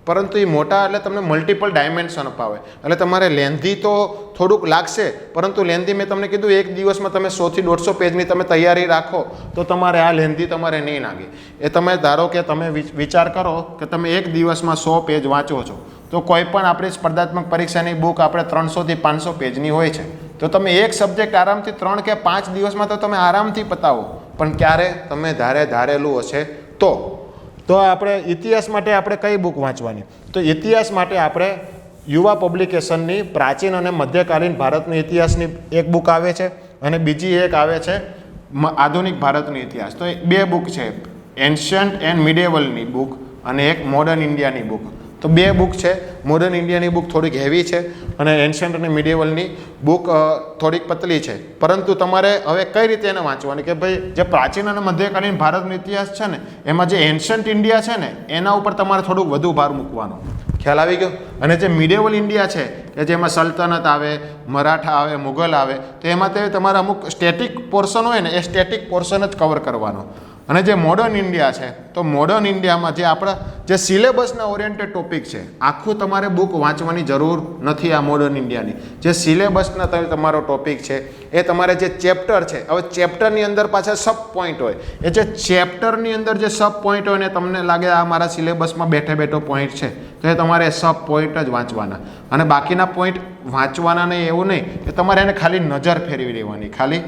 પરંતુ એ મોટા એટલે તમને મલ્ટિપલ ડાયમેન્શન અપાવે એટલે તમારે લેન્ધી તો થોડુંક લાગશે પરંતુ લેન્ધી મેં તમને કીધું એક દિવસમાં તમે 100 થી 150 પેજની તમે તૈયારી રાખો તો તમારે આ લેન્ધી તમારે નહીં લાગે. એ તમે ધારો કે તમે વિચાર કરો કે તમે એક દિવસમાં 100 પેજ વાંચો છો તો કોઈ પણ આપણી સ્પર્ધાત્મક પરીક્ષાની બુક આપણે 300 થી 500 પેજની હોય છે તો તમે એક સબ્જેક્ટ આરામથી 3 કે 5 દિવસમાં તો તમે આરામથી પતાવો. પણ ક્યારે તમે ધારેલું હશે તો આપણે ઇતિહાસ માટે આપણે કઈ બુક વાંચવાની? તો ઇતિહાસ માટે આપણે યુવા પબ્લિકેશનની પ્રાચીન અને મધ્યકાલીન ભારતનો ઇતિહાસની એક બુક આવે છે અને બીજી એક આવે છે આધુનિક ભારતનો ઇતિહાસ. તો 2 બુક છે, એન્શન્ટ એન્ડ મિડેવલની બુક અને એક મોડર્ન ઇન્ડિયાની બુક. તો 2 બુક છે. મોડર્ન ઇન્ડિયાની બુક થોડીક હેવી છે અને એન્શન્ટ અને મિડેવલની બુક થોડીક પતલી છે. પરંતુ તમારે હવે કઈ રીતે એને વાંચવાની કે ભાઈ જે પ્રાચીન અને મધ્યકાલીન ભારતનો ઇતિહાસ છે ને એમાં જે એન્શન્ટ ઇન્ડિયા છે ને એના ઉપર તમારે થોડુંક વધુ ભાર મૂકવાનો. ખ્યાલ આવી ગયો? અને જે મિડેવલ ઇન્ડિયા છે કે જેમાં સલ્તનત આવે, મરાઠા આવે, મુગલ આવે તો એમાં તે તમારે અમુક સ્ટેટિક પોર્શન હોય ને એ સ્ટેટિક પોર્શન જ કવર કરવાનો. અને જે મોડર્ન ઇન્ડિયા છે તો મોડર્ન ઇન્ડિયામાં જે આપણા જે સિલેબસના ઓરિએન્ટેડ ટોપિક છે આખું તમારે બુક વાંચવાની જરૂર નથી. આ મોડર્ન ઇન્ડિયાની જે સિલેબસના તમારો ટોપિક છે એ તમારે જે ચેપ્ટર છે, હવે ચેપ્ટરની અંદર પાછા સબ પોઈન્ટ હોય, એ જે ચેપ્ટરની અંદર જે સબ પોઈન્ટ હોય ને તમને લાગે આ મારા સિલેબસમાં બેઠો પોઈન્ટ છે તો એ તમારે સબ પોઈન્ટ જ વાંચવાના અને બાકીના પોઈન્ટ વાંચવાના નહીં એવું નહીં કે તમારે એને ખાલી નજર ફેરવી લેવાની, ખાલી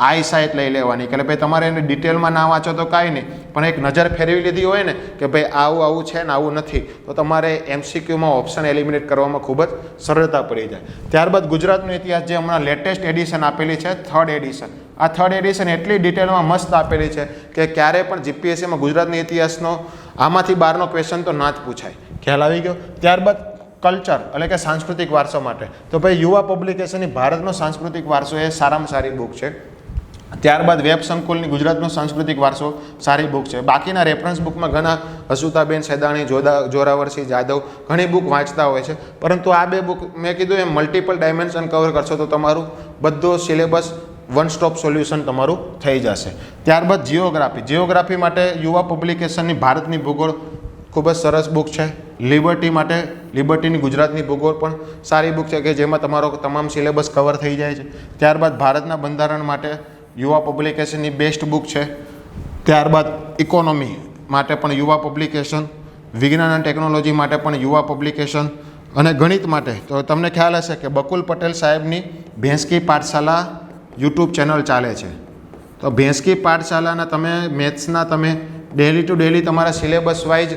આઈ સાઇટ લઈ લેવાની કે ભાઈ તમારે એને ડિટેલમાં ના વાંચો તો કાંઈ નહીં પણ એક નજર ફેરવી લીધી હોય ને કે ભાઈ આવું છે ને આવું નથી તો તમારે MCQમાં ઓપ્શન એલિમિનેટ કરવામાં ખૂબ જ સરળતા પડી જાય. ત્યારબાદ ગુજરાતનો ઇતિહાસ જે હમણાં લેટેસ્ટ એડિશન આપેલી છે 3rd એડિશન, આ 3rd એડિશન એટલી ડિટેલમાં મસ્ત આપેલી છે કે ક્યારે પણ GPSCમાં ગુજરાતનો ઇતિહાસનો આમાંથી 12નો ક્વેશ્ચન તો ના જ પૂછાય. ખ્યાલ આવી ગયો? ત્યારબાદ કલ્ચર એટલે કે સાંસ્કૃતિક વારસો માટે તો ભાઈ યુવા પબ્લિકેશનની ભારતનો સાંસ્કૃતિક વારસો એ સારામાં સારી બુક છે. ત્યારબાદ વેબ સંકુલની ગુજરાતનો સાંસ્કૃતિક વારસો સારી બુક છે. બાકીના રેફરન્સ બુકમાં ઘણા હસુતાબેન સેદાણી, જોરાવરસિંહ જાદવ ઘણી બુક વાંચતા હોય છે પરંતુ આ 2 બુક મેં કીધું એમ મલ્ટિપલ ડાયમેન્શન કવર કરશો તો તમારું બધો સિલેબસ વન સ્ટોપ સોલ્યુશન તમારું થઈ જશે. ત્યારબાદ જિયોગ્રાફી માટે યુવા પબ્લિકેશનની ભારતની ભૂગોળ ખૂબ જ સરસ બુક છે. લિબર્ટીની ગુજરાતની ભૂગોળ પણ સારી બુક છે કે જેમાં તમારો તમામ સિલેબસ કવર થઈ જાય છે. ત્યારબાદ ભારતના બંધારણ માટે યુવા પબ્લિકેશનની બેસ્ટ બુક છે. ત્યારબાદ ઇકોનોમી માટે પણ યુવા પબ્લિકેશન, વિજ્ઞાન અને ટેકનોલોજી માટે પણ યુવા પબ્લિકેશન અને ગણિત માટે તો તમને ખ્યાલ હશે કે બકુલ પટેલ સાહેબની ભેંસકી પાઠશાલા યુટ્યુબ ચેનલ ચાલે છે. તો ભેંસકી પાઠશાલાના તમે મેથ્સના તમે ડેલી ટુ ડેલી તમારા સિલેબસ વાઇઝ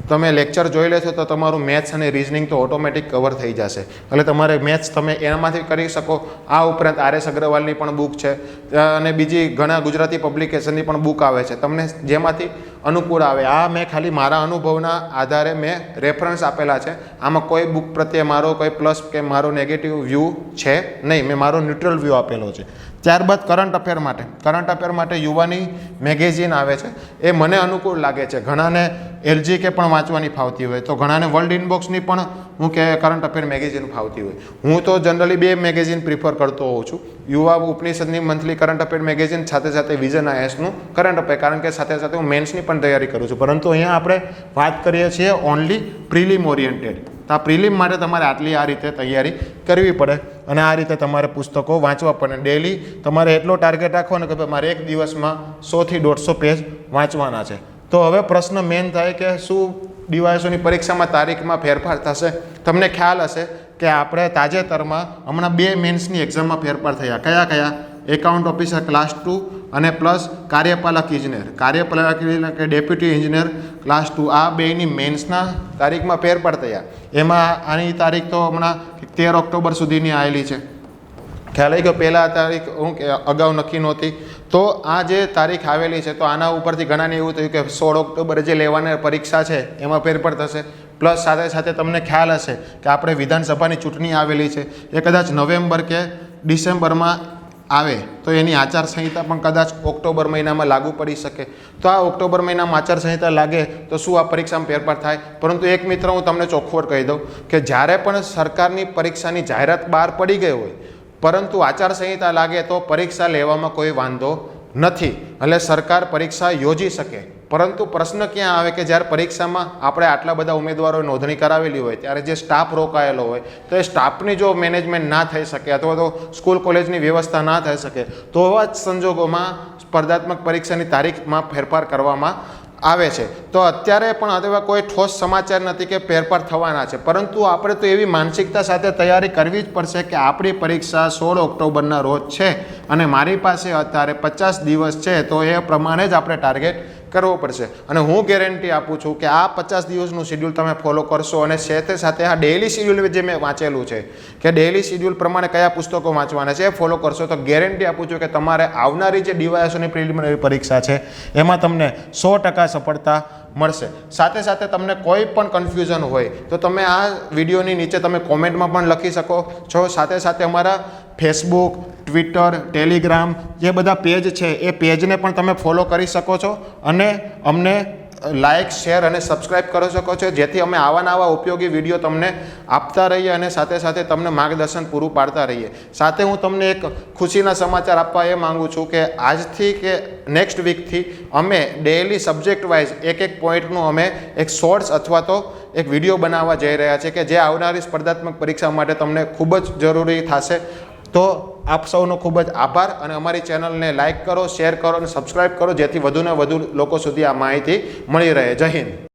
તમે લેક્ચર જોઈ લેશો તો તમારું મેથ્સ અને રિઝનિંગ તો ઓટોમેટિક કવર થઈ જશે એટલે તમારે મેથ્સ તમે એનામાંથી કરી શકો. આ ઉપરાંત RS અગ્રવાલની પણ બુક છે અને બીજી ઘણા ગુજરાતી પબ્લિકેશનની પણ બુક આવે છે તમને જેમાંથી અનુકૂળ આવે. આ મેં ખાલી મારા અનુભવના આધારે મેં રેફરન્સ આપેલા છે. આમાં કોઈ બુક પ્રત્યે મારો કોઈ પ્લસ કે મારો નેગેટિવ વ્યૂ છે નહીં, મેં મારો ન્યુટ્રલ વ્યૂ આપેલો છે. ત્યારબાદ કરંટ અફેર માટે યુવાની મેગેઝિન આવે છે, એ મને અનુકૂળ લાગે છે. ઘણાને LG કે પણ વાંચવાની ફાવતી હોય, તો ઘણાને વર્લ્ડ ઇનબોક્સની પણ હું કે કરંટ અફેર મેગેઝિન ફાવતી હોય. હું તો જનરલી 2 મેગેઝિન પ્રિફર કરતો હોઉં છું, યુવા ઉપનિષદની મંથલી કરંટ અફેર મેગેઝિન, સાથે સાથે વિઝન IASનું કરંટ અફેર, કારણ કે સાથે સાથે હું મેન્સની પણ તૈયારી કરું છું. પરંતુ અહીંયા આપણે વાત કરીએ છીએ ઓનલી પ્રિલિમ ઓરિએન્ટેડ. તો આ પ્રિલિમ માટે તમારે આટલી આ રીતે તૈયારી કરવી પડે અને આ રીતે તમારે પુસ્તકો વાંચવા પડે. ડેલી તમારે એટલો ટાર્ગેટ રાખવાનો કે ભાઈ મારે એક દિવસમાં 100 થી 150 પેજ વાંચવાના છે. તો હવે પ્રશ્ન મેન થાય કે શું DYSOની પરીક્ષામાં તારીખમાં ફેરફાર થશે? તમને ખ્યાલ હશે કે આપણે તાજેતરમાં હમણાં 2 મેન્સની એક્ઝામમાં ફેરફાર થયા. કયા? એકાઉન્ટ ઓફિસર ક્લાસ 2 અને પ્લસ કાર્યપાલક ઇજનેર કે ડેપ્યુટી ઇજનેર ક્લાસ 2, આ 2ની મેન્સના તારીખમાં ફેરફાર થયા. એમાં આની તારીખ તો હમણાં 13 ઓક્ટોબર સુધીની આવેલી છે. ખ્યાલ આવી ગયો? પહેલાં તારીખ હું કે અગાઉ નક્કી નહોતી. તો આ જે તારીખ આવેલી છે, તો આના ઉપરથી ઘણાને એવું થયું કે 16 ઓક્ટોબરે જે લેવાની પરીક્ષા છે એમાં ફેરફાર થશે. પ્લસ સાથે સાથે તમને ખ્યાલ હશે કે આપણે વિધાનસભાની ચૂંટણી આવેલી છે, એ કદાચ નવેમ્બર કે ડિસેમ્બરમાં આવે તો એની આચારસંહિતા પણ કદાચ ઓક્ટોબર મહિનામાં લાગુ પડી શકે. તો આ ઓક્ટોબર મહિનામાં આચારસંહિતા લાગે તો શું આ પરીક્ષામાં ફેરફાર થાય? પરંતુ એક મિત્ર હું તમને ચોખ્ખોટ કહી દઉં કે જ્યારે પણ સરકારની પરીક્ષાની જાહેરાત બહાર પડી ગઈ હોય પરંતુ આચારસંહિતા લાગે તો પરીક્ષા લેવામાં કોઈ વાંધો નથી, એટલે સરકાર પરીક્ષા યોજી શકે. પરંતુ પ્રશ્ન ક્યાં આવે કે જ્યારે પરીક્ષામાં આપણે આટલા બધા ઉમેદવારોએ નોંધણી કરાવેલી હોય ત્યારે જે સ્ટાફ રોકાયેલો હોય તો એ સ્ટાફની જો મેનેજમેન્ટ ના થઈ શકે અથવા તો સ્કૂલ કોલેજની વ્યવસ્થા ના થઈ શકે તો આવા જ સંજોગોમાં સ્પર્ધાત્મક પરીક્ષાની તારીખમાં ફેરફાર કરવામાં આવે છે. તો અત્યારે પણ એવા કોઈ ઠોસ સમાચાર નથી કે ફેરફાર થવાના છે, પરંતુ આપણે તો એવી માનસિકતા સાથે તૈયારી કરવી જ પડશે કે આપણી પરીક્ષા 16 ઓક્ટોબરના રોજ છે અને મારી પાસે અત્યારે 50 દિવસ છે, તો એ પ્રમાણે જ આપણે ટાર્ગેટ કરવો પડશે. અને હું ગેરંટી આપું છું કે આ 50 દિવસનું શિડ્યુલ તમે ફોલો કરશો અને સાથે સાથે આ ડેઇલી શિડ્યુલ જે મેં વાંચેલું છે કે ડેઇલી શિડ્યુલ પ્રમાણે કયા પુસ્તકો વાંચવાના છે એ ફોલો કરશો તો ગેરંટી આપું છું કે તમારે આવનારી જે DYSOની પ્રિલિમિનરી પરીક્ષા છે એમાં તમને 100% સફળતા મળશે. સાથે સાથે તમને કોઈ પણ કન્ફ્યુઝન હોય તો તમે આ વિડીયોની નીચે તમે કોમેન્ટમાં પણ લખી શકો છો. સાથે સાથે અમારા ફેસબુક, ટ્વિટર, ટેલિગ્રામ જે બધા પેજ છે એ પેજને પણ તમે ફોલો કરી શકો છો અને અમને લાઇક, શેર અને સબસ્ક્રાઈબ કરી શકો છો, જેથી અમે આવા ઉપયોગી વિડીયો તમને આપતા રહીએ અને સાથે સાથે તમને માર્ગદર્શન પૂરું પાડતા રહીએ. સાથે હું તમને એક ખુશીના સમાચાર આપવા એ માગું છું કે આજથી કે નેક્સ્ટ વીકથી અમે ડેઇલી સબ્જેક્ટ વાઇઝ એક પોઈન્ટનું અમે એક શોર્ટ્સ અથવા તો એક વિડીયો બનાવવા જઈ રહ્યા છે કે જે આવનારી સ્પર્ધાત્મક પરીક્ષા માટે તમને ખૂબ જ જરૂરી થશે. તો આપ સૌનો ખૂબ જ આભાર અને અમારી ચેનલને લાઇક કરો, શેર કરો અને સબસ્ક્રાઈબ કરો, જેથી વધુને વધુ લોકો સુધી આ માહિતી મળી રહે. જય હિન્દ.